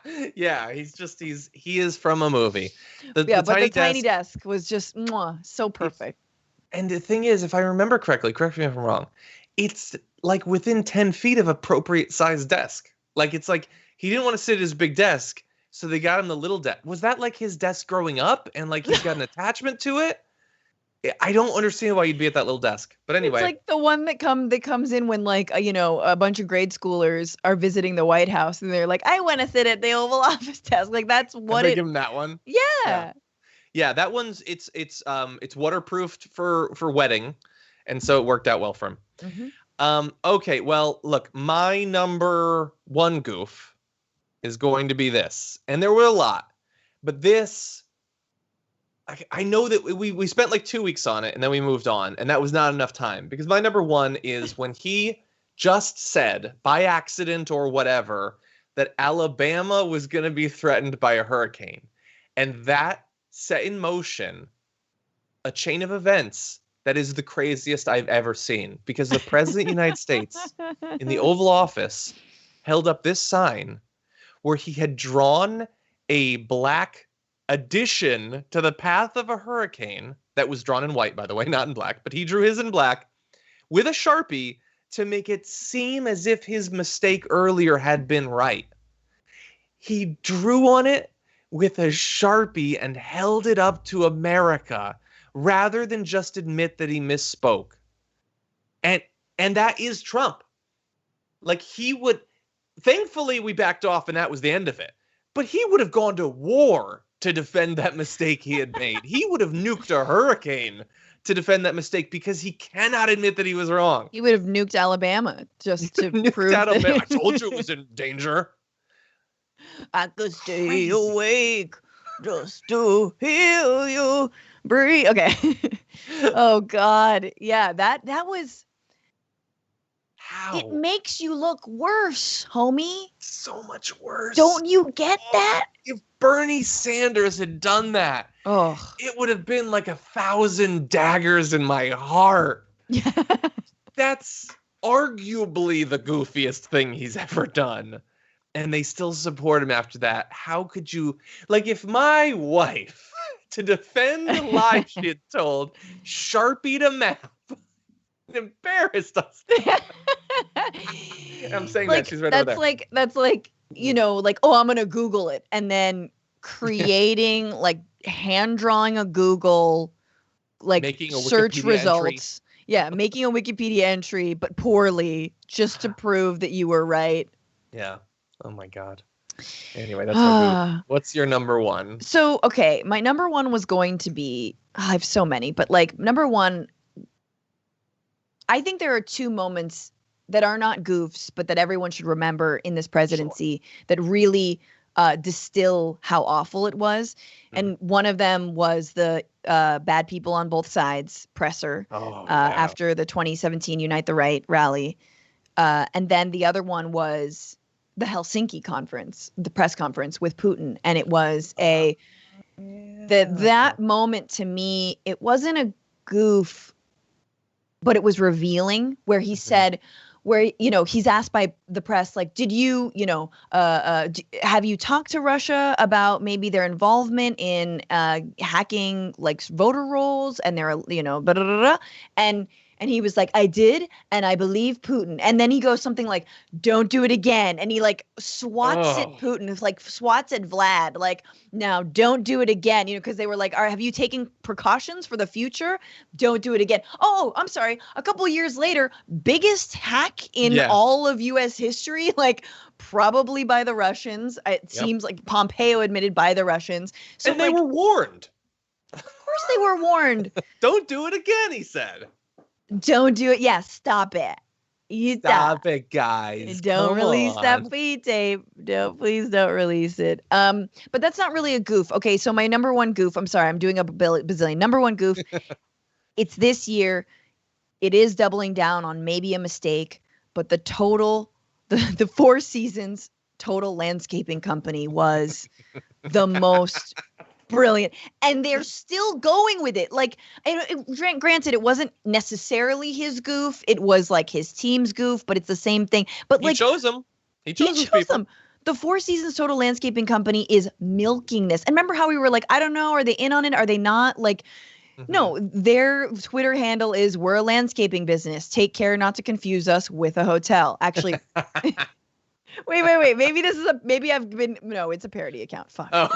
A: beep. Yeah, he is from a movie.
B: But the tiny desk was just so perfect.
A: And the thing is, if I remember correctly, correct me if I'm wrong, it's like within 10 feet of appropriate sized desk. Like, it's like he didn't want to sit at his big desk. So they got him the little desk. Was that like his desk growing up and like he's got an attachment to it? I don't understand why you'd be at that little desk. But anyway.
B: It's like the one that comes in when like, a bunch of grade schoolers are visiting the White House and they're like, I want to sit at the Oval Office desk. Like, that's what
A: give him that one?
B: Yeah.
A: Yeah, that one's it's waterproofed for wedding. And so it worked out well for him.
B: Mm-hmm.
A: Okay, well, look, my number 1 goof is going to be this. And there were a lot. But this, I know that we spent like 2 weeks on it and then we moved on. And that was not enough time. Because my number 1 is when he just said, by accident or whatever, that Alabama was going to be threatened by a hurricane. And that set in motion a chain of events that is the craziest I've ever seen. Because the President of the United States in the Oval Office held up this sign where he had drawn a black addition to the path of a hurricane that was drawn in white, by the way, not in black, but he drew his in black with a Sharpie to make it seem as if his mistake earlier had been right. He drew on it with a Sharpie and held it up to America rather than just admit that he misspoke. And that is Trump. Like, he would... Thankfully, we backed off and that was the end of it. But he would have gone to war to defend that mistake he had made. He would have nuked a hurricane to defend that mistake because he cannot admit that he was wrong.
B: He would have nuked Alabama just to prove
A: Alabama. I told you it was in danger.
B: I could stay awake just to hear you breathe. Okay. Oh, God. Yeah, that was...
A: How?
B: It makes you look worse, homie.
A: So much worse.
B: Don't you get that?
A: If Bernie Sanders had done that, it would have been like 1,000 daggers in my heart. That's arguably the goofiest thing he's ever done. And they still support him after that. How could you... Like, if my wife, to defend the lie she had told, Sharpied a map, embarrassed us. I'm saying like, that she's right over there.
B: That's like, I'm gonna Google it, and then creating like hand drawing a Google
A: making a
B: search
A: Wikipedia
B: results.
A: Entry.
B: Yeah, making a Wikipedia entry, but poorly, just to prove that you were right.
A: Yeah. Oh my God. Anyway, that's my good. What's your number 1?
B: So, okay, my number 1 was going to be, I have so many, but like number 1, I think there are 2 moments that are not goofs, but that everyone should remember in this presidency that really distill how awful it was. And one of them was the Bad People on Both Sides presser after the 2017 Unite the Right rally. And then the other one was the Helsinki conference, the press conference with Putin. And it was that moment to me, it wasn't a goof, but it was revealing, where he said, where, he's asked by the press, like, did you, have you talked to Russia about maybe their involvement in hacking like voter rolls and their, blah, blah, blah, blah. And he was like, I did, and I believe Putin. And then he goes something like, don't do it again. And he like swats at Putin, like swats at Vlad, like, now don't do it again, because they were like, have you taken precautions for the future? Don't do it again. Oh, I'm sorry. A couple of years later, biggest hack in all of U.S. history, like probably by the Russians. It seems like Pompeo admitted by the Russians. So
A: and they were warned.
B: Of course they were warned.
A: Don't do it again, he said.
B: Don't do it. Yeah, stop it.
A: Stop it, guys.
B: Don't release that feed tape. Please don't release it. But that's not really a goof. Okay, so my number one goof, I'm sorry, I'm doing a bazillion. Number one goof, it's this year. It is doubling down on maybe a mistake, but the 4 seasons total landscaping company was the most brilliant, and they're still going with it. Like, granted, it wasn't necessarily his goof; it was like his team's goof, but it's the same thing. But like,
A: he chose them. He chose them.
B: The 4 seasons total landscaping company is milking this. And remember how we were like, I don't know, are they in on it? Are they not? Like, no, their Twitter handle is "We're a landscaping business. Take care not to confuse us with a hotel." Actually. Wait. No, it's a parody account. Fuck.
A: Oh.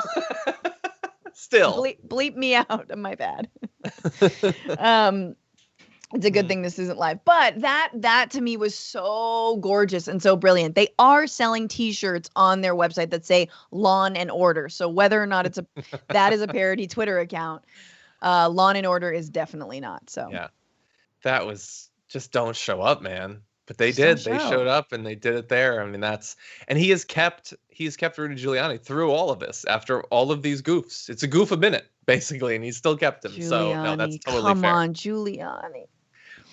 A: Still.
B: Bleep me out. My bad. It's a good thing this isn't live. But that to me was so gorgeous and so brilliant. They are selling T-shirts on their website that say "Lawn and Order." So whether or not that is a parody Twitter account, Lawn and Order is definitely not. So
A: yeah, that was just don't show up, man. But they did. They showed up and they did it there. I mean, and he has kept Rudy Giuliani through all of this after all of these goofs. It's a goof a minute, basically, and he's still kept him.
B: Giuliani,
A: so no, that's totally
B: come
A: fair.
B: Come on, Giuliani.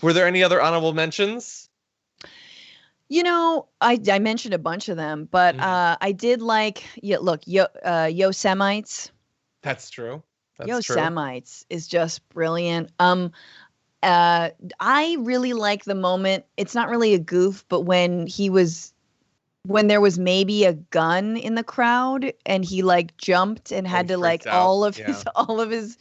A: Were there any other honorable mentions?
B: I mentioned a bunch of them, but I did like Yosemites.
A: That's true.
B: Yosemites is just brilliant. I really like the moment. It's not really a goof, but when there was maybe a gun in the crowd and he like jumped and had to like all of his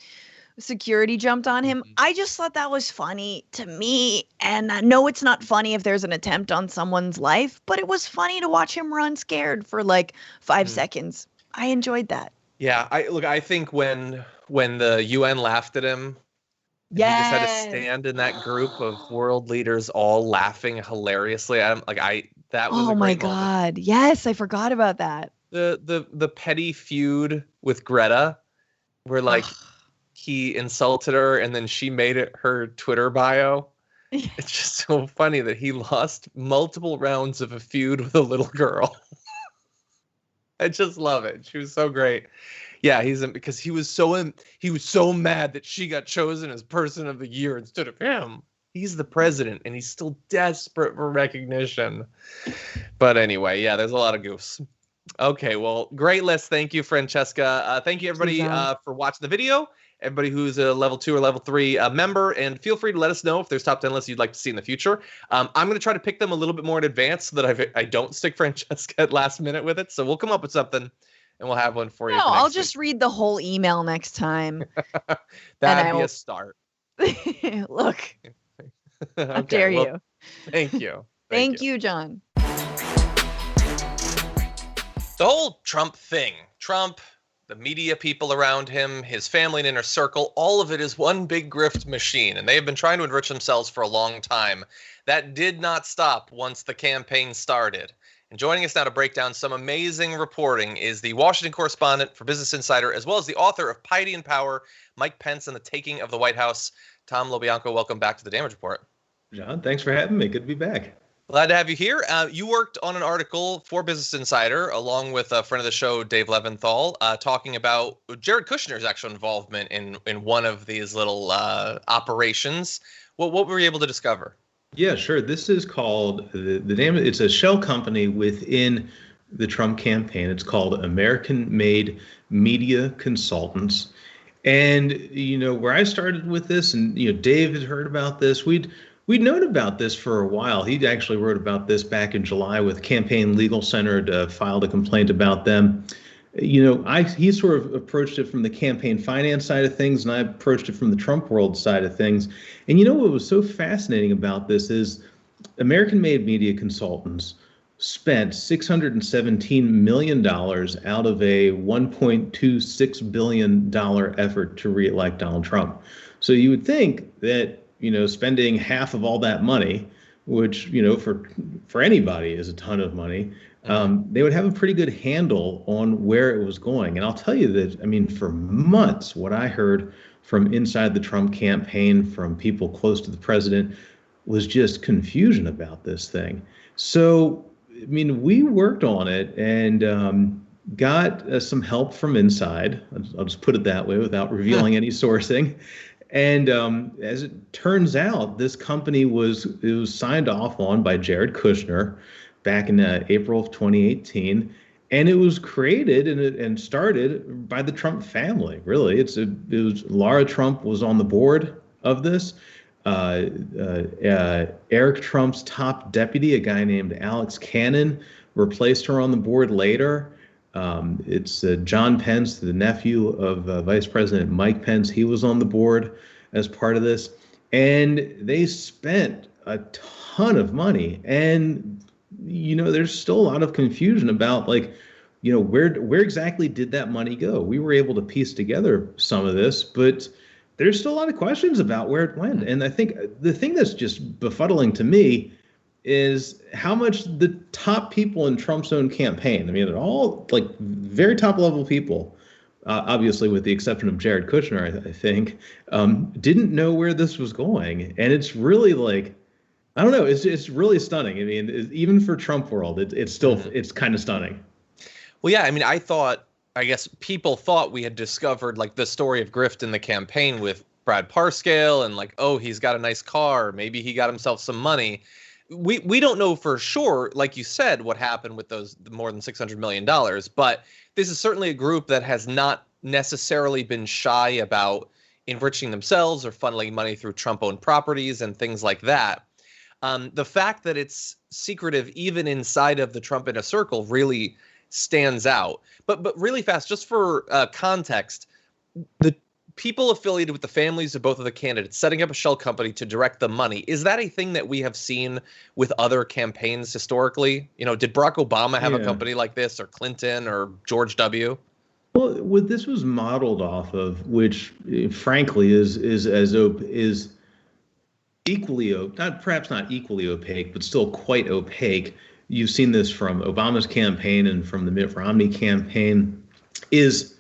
B: security jumped on him. I just thought that was funny to me. And I know it's not funny if there's an attempt on someone's life, but it was funny to watch him run scared for like 5 seconds. I enjoyed that.
A: Yeah, I think when the UN laughed at him, he just had to stand in that group of world leaders all laughing hilariously at him. That was
B: oh my God. Yes, I forgot about that.
A: The petty feud with Greta, where like he insulted her and then she made it her Twitter bio. It's just so funny that he lost multiple rounds of a feud with a little girl. I just love it. She was so great. Yeah, because he was so mad that she got chosen as Person of the Year instead of him. He's the president, and he's still desperate for recognition. But anyway, yeah, there's a lot of goofs. Okay, well, great list. Thank you, Francesca. Thank you, everybody, for watching the video. Everybody who's a level 2 or level 3 member, and feel free to let us know if there's top 10 lists you'd like to see in the future. I'm going to try to pick them a little bit more in advance so that I don't stick Francesca at last minute with it. So we'll come up with something. And we'll have one for you.
B: No, I'll just read the whole email next time.
A: That'd be a start.
B: Look, how dare you?
A: Thank you.
B: Thank you, John.
A: The whole Trump thing, Trump, the media people around him, his family and inner circle, all of it is one big grift machine. And they have been trying to enrich themselves for a long time. That did not stop once the campaign started. And joining us now to break down some amazing reporting is the Washington correspondent for Business Insider, as well as the author of Piety and Power, Mike Pence and the Taking of the White House. Tom LoBianco, welcome back to the Damage Report.
F: John, thanks for having me. Good to be back.
A: Glad to have you here. You worked on an article for Business Insider, along with a friend of the show, Dave Leventhal, talking about Jared Kushner's actual involvement in one of these little operations. What were you able to discover?
F: Yeah, sure. This is called, the name, it's a shell company within the Trump campaign. It's called American-Made Media Consultants. And, where I started with this, and, Dave had heard about this, We'd known about this for a while. He actually wrote about this back in July with Campaign Legal Center, filed a complaint about them. He sort of approached it from the campaign finance side of things, and I approached it from the Trump world side of things. And what was so fascinating about this is American-Made Media Consultants spent $617 million out of a $1.26 billion effort to reelect Donald Trump. So you would think that spending half of all that money, which, for anybody is a ton of money, they would have a pretty good handle on where it was going. And I'll tell you that, for months, what I heard from inside the Trump campaign, from people close to the president, was just confusion about this thing. So, we worked on it and got some help from inside. I'll just put it that way without revealing any sourcing. And as it turns out, this company was signed off on by Jared Kushner back in April of 2018, and it was created and started by the Trump family. Really, it was Laura Trump was on the board of this. Eric Trump's top deputy, a guy named Alex Cannon, replaced her on the board later. It's John Pence, the nephew of Vice President Mike Pence. He was on the board as part of this. And they spent a ton of money. And, there's still a lot of confusion about, where exactly did that money go? We were able to piece together some of this, but there's still a lot of questions about where it went. And I think the thing that's just befuddling to me is how much the top people in Trump's own campaign, they're all very top level people, obviously with the exception of Jared Kushner, I think, didn't know where this was going. And it's really I don't know, it's really stunning. Even for Trump world, it's kind of stunning.
A: Well, yeah, I guess people thought we had discovered the story of grift in the campaign with Brad Parscale and he's got a nice car, maybe he got himself some money. We don't know for sure, like you said, what happened with those more than $600 million, but this is certainly a group that has not necessarily been shy about enriching themselves or funneling money through Trump-owned properties and things like that. The fact that it's secretive even inside of the Trump inner circle really stands out. But really fast, just for context, the people affiliated with the families of both of the candidates setting up a shell company to direct the money, is that a thing that we have seen with other campaigns historically? Did Barack Obama have a company like this, or Clinton, or George W.?
F: Well, what this was modeled off of, which frankly is equally, perhaps not equally opaque, but still quite opaque. You've seen this from Obama's campaign and from the Mitt Romney campaign, is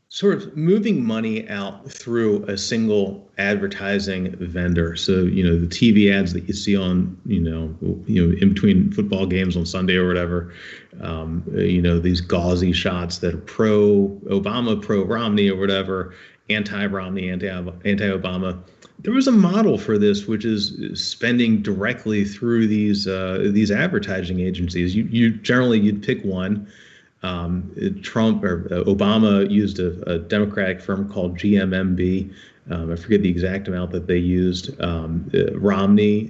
F: sort of moving money out through a single advertising vendor. So, the TV ads that you see on, in between football games on Sunday or whatever, these gauzy shots that are pro-Obama, pro-Romney or whatever, anti-Romney, anti-Obama. There was a model for this, which is spending directly through these advertising agencies. You'd pick one. Trump or Obama used a Democratic firm called GMMB. I forget the exact amount that they used. Romney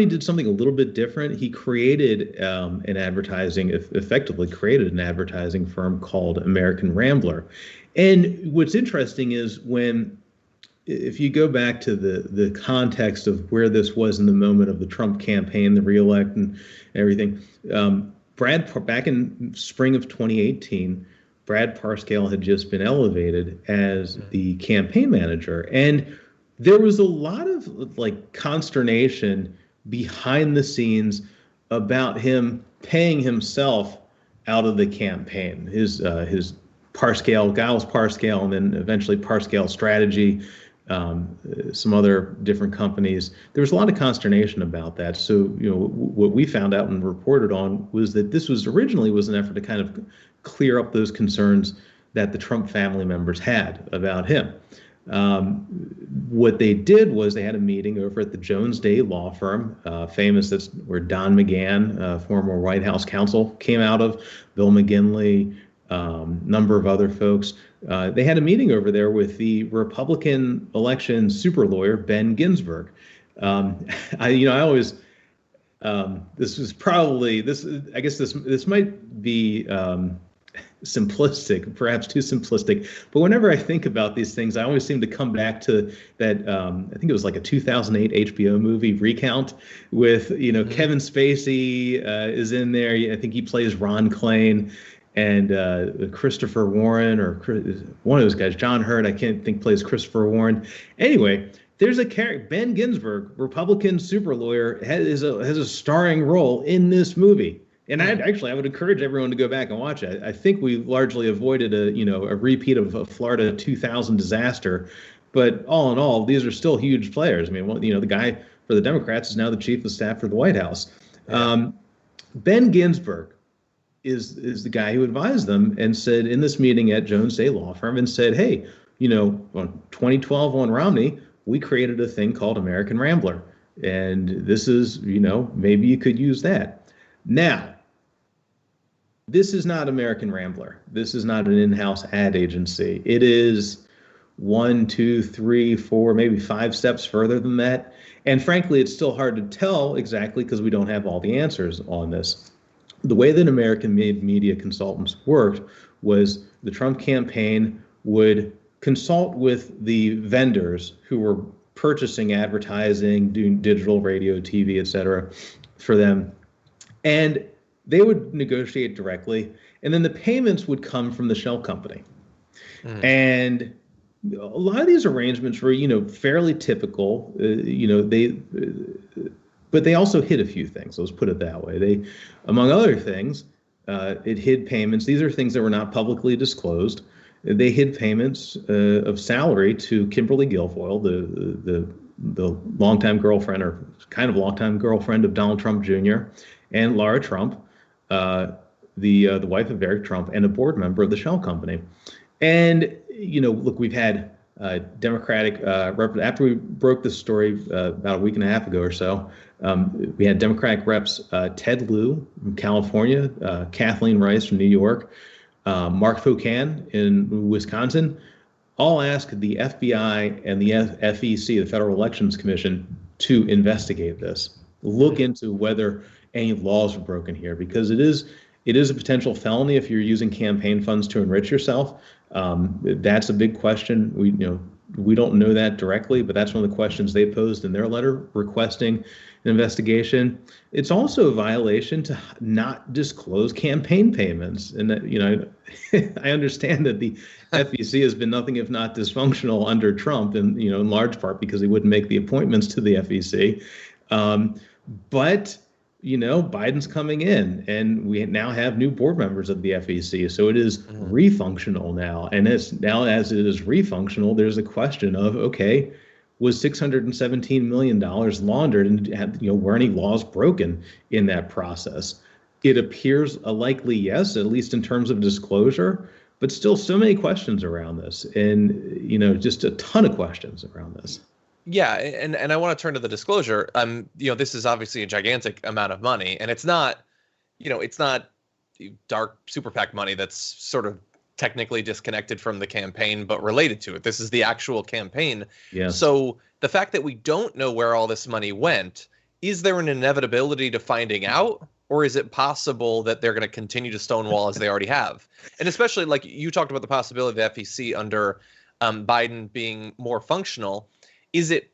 F: did something a little bit different. He created effectively created an advertising firm called American Rambler. And what's interesting is if you go back to the context of where this was in the moment of the Trump campaign, the reelect and everything, back in spring of 2018, Brad Parscale had just been elevated as the campaign manager. And there was a lot of consternation behind the scenes about him paying himself out of the campaign. His Giles Parscale, and then eventually Parscale Strategy some other different companies. There was a lot of consternation about that. So, what we found out and reported on was that this was originally an effort to kind of clear up those concerns that the Trump family members had about him. What they did was they had a meeting over at the Jones Day law firm, famous, that's where Don McGahn, former White House counsel, came out of, Bill McGinley, number of other folks. They had a meeting over there with the Republican election super lawyer, Ben Ginsburg. I always, this might be simplistic, perhaps too simplistic, but whenever I think about these things, I always seem to come back to that, I think it was like a 2008 HBO movie, Recount, with, Kevin Spacey is in there. I think he plays Ron Klain, and Christopher Warren, or one of those guys, John Hurt, I can't think, plays Christopher Warren. Anyway, there's a character, Ben Ginsburg, Republican super lawyer, has a starring role in this movie. And I would encourage everyone to go back and watch it. I think we largely avoided a repeat of a Florida 2000 disaster, but all in all, these are still huge players. I mean, the guy for the Democrats is now the chief of staff for the White House. Yeah. Ben Ginsburg is the guy who advised them and said in this meeting at Jones Day Law Firm, and said, hey, on 2012 on Romney, we created a thing called American Rambler, and this is, maybe you could use that. Now, this is not American Rambler. This is not an in-house ad agency. It is 1, 2, 3, 4, maybe 5 steps further than that. And frankly, it's still hard to tell exactly because we don't have all the answers on this. The way that American-made media consultants worked was the Trump campaign would consult with the vendors who were purchasing advertising, doing digital, radio, TV, et cetera, for them. And they would negotiate directly, and then the payments would come from the shell company. And a lot of these arrangements were, fairly typical, but they also hid a few things. Let's put it that way. They, among other things, it hid payments. These are things that were not publicly disclosed. They hid payments of salary to Kimberly Guilfoyle, the longtime girlfriend, or kind of longtime girlfriend of Donald Trump Jr., and Laura Trump, the wife of Eric Trump, and a board member of the shell company. And, look, we've had Democratic, after we broke this story about a week and a half ago or so, we had Democratic reps Ted Lieu from California, Kathleen Rice from New York, Mark Foucan in Wisconsin, all asked the FBI and the FEC, the Federal Elections Commission, to investigate this, look into whether any laws were broken here, because it is a potential felony if you're using campaign funds to enrich yourself. That's a big question. We don't know that directly, but that's one of the questions they posed in their letter requesting an investigation. It's also a violation to not disclose campaign payments. And that, I understand that the FEC has been nothing if not dysfunctional under Trump, and in large part because he wouldn't make the appointments to the FEC. But Biden's coming in, and we now have new board members of the FEC. So it is refunctional now. And as it is refunctional, there's a question of, okay, was $617 million laundered, and were any laws broken in that process? It appears a likely yes, at least in terms of disclosure, but still so many questions around this, and just a ton of questions around this.
A: Yeah, and I want to turn to the disclosure. This is obviously a gigantic amount of money, and it's not dark super PAC money that's sort of technically disconnected from the campaign, but related to it. This is the actual campaign. Yeah. So the fact that we don't know where all this money went, is there an inevitability to finding out? Or is it possible that they're going to continue to stonewall as they already have? And especially, like you talked about the possibility of the FEC under Biden being more functional. Is it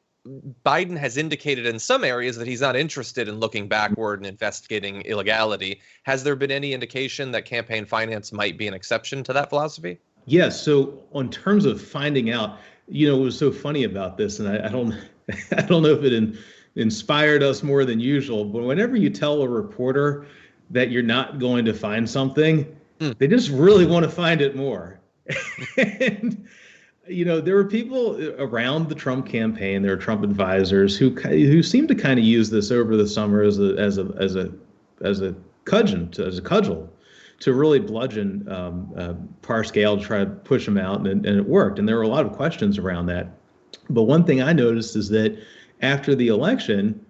A: Biden has indicated in some areas that he's not interested in looking backward and investigating illegality. Has there been any indication that campaign finance might be an exception to that philosophy?
F: Yes. So on terms of finding out, what was so funny about this, and I don't know if it inspired us more than usual, but whenever you tell a reporter that you're not going to find something, they just really want to find it more. And there were people around the Trump campaign. There were Trump advisors who seemed to kind of use this over the summer as a cudgel to really bludgeon Parscale to try to push him out, and it worked. And there were a lot of questions around that. But one thing I noticed is that after the election,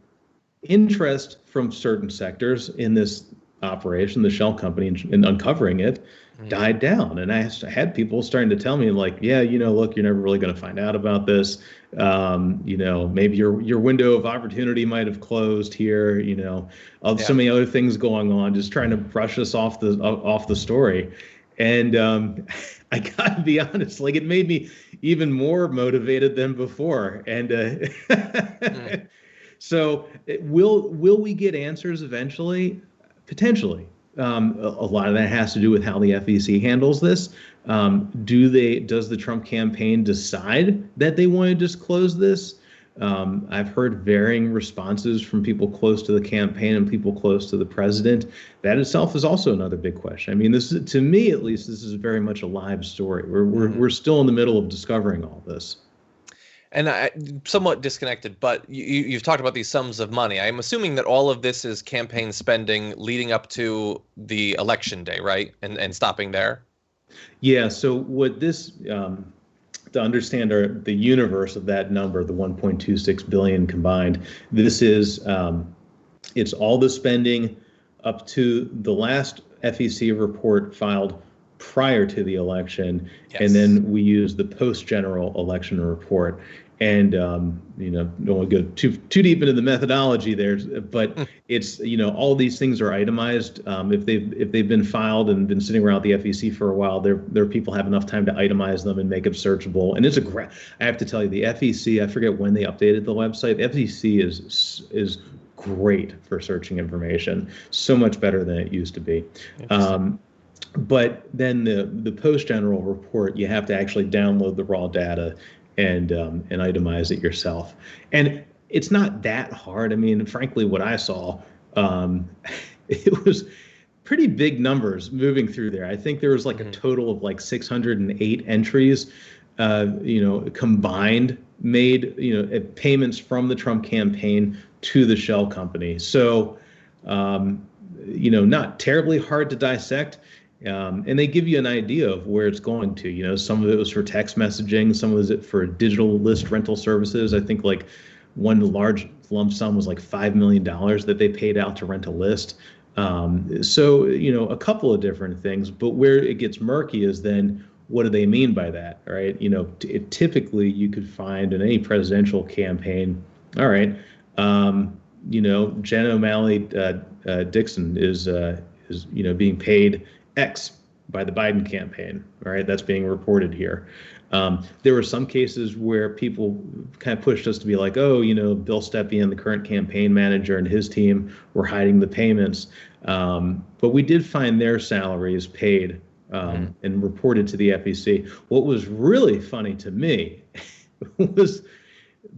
F: interest from certain sectors in this operation, the shell company, and uncovering it, died down. And I had people starting to tell me, like, yeah, look, you're never really going to find out about this. Maybe your window of opportunity might have closed here. So many other things going on, just trying to brush us off the story. And I gotta be honest, like, it made me even more motivated than before. And so will we get answers eventually? Potentially. A lot of that has to do with how the FEC handles this. Does the Trump campaign decide that they want to disclose this? I've heard varying responses from people close to the campaign and people close to the president. That itself is also another big question. I mean, to me, at least, this is very much a live story. We're still in the middle of discovering all this.
A: And somewhat disconnected, but you've talked about these sums of money. I'm assuming that all of this is campaign spending leading up to the election day, right? And stopping there? Yeah,
F: so what this, to understand the universe of that number, the 1.26 billion combined, this is, it's all the spending up to the last FEC report filed prior to the election, yes. And then we use the post-general election report. And don't want to go too deep into the methodology there, but it's all these things are itemized. If they've been filed and been sitting around the FEC for a while, their people have enough time to itemize them and make them searchable. And it's I have to tell you, the FEC, I forget when they updated the website. The FEC is great for searching information, so much better than it used to be. But then the post-general report, you have to actually download the raw data and itemize it yourself. And it's not that hard. I mean, frankly, what I saw, it was pretty big numbers moving through there. I think there was like a total of like 608 entries, combined made, payments from the Trump campaign to the shell company. So, not terribly hard to dissect. And they give you an idea of where it's going to. Some of it was for text messaging, some of it for digital list rental services. I think like one large lump sum was like $5 million that they paid out to rent a list. So, a couple of different things. But where it gets murky is then, what do they mean by that, right? Typically you could find in any presidential campaign, all right, Jen O'Malley Dixon is being paid X by the Biden campaign. All right, that's being reported here. There were some cases where people kind of pushed us to be like, oh, Bill Stepien, the current campaign manager, and his team were hiding the payments. But we did find their salaries paid and reported to the FEC. What was really funny to me was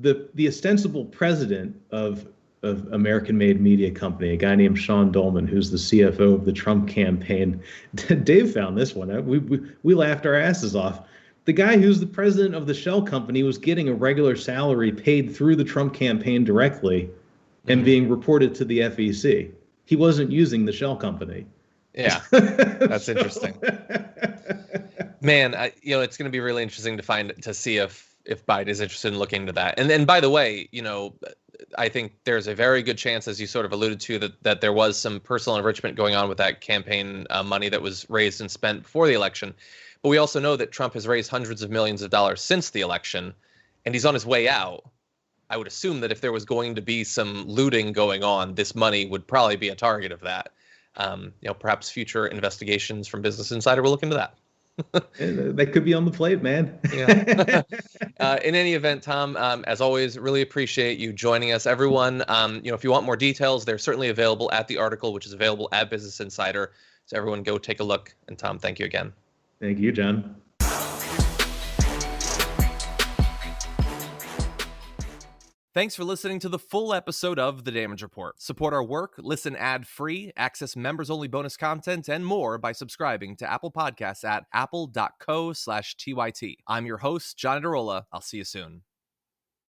F: the ostensible president of American-made media company, a guy named Sean Dolman, who's the CFO of the Trump campaign. Dave found this one. We laughed our asses off. The guy who's the president of the shell company was getting a regular salary paid through the Trump campaign directly and being reported to the FEC. He wasn't using the shell company.
A: Yeah, that's interesting. Man, it's going to be really interesting to see if Biden is interested in looking into that. And by the way, I think there's a very good chance, as you sort of alluded to, that there was some personal enrichment going on with that campaign money that was raised and spent before the election. But we also know that Trump has raised hundreds of millions of dollars since the election, and he's on his way out. I would assume that if there was going to be some looting going on, this money would probably be a target of that. Perhaps future investigations from Business Insider will look into that.
F: That could be on the plate, man.
A: Yeah. In any event, Tom, as always, really appreciate you joining us. Everyone, if you want more details, they're certainly available at the article, which is available at Business Insider. So everyone go take a look. And Tom, thank you again.
F: Thank you, John.
A: Thanks for listening to the full episode of The Damage Report. Support our work, listen ad-free, access members-only bonus content, and more by subscribing to Apple Podcasts at apple.co/TYT. I'm your host, John Adarola. I'll see you soon.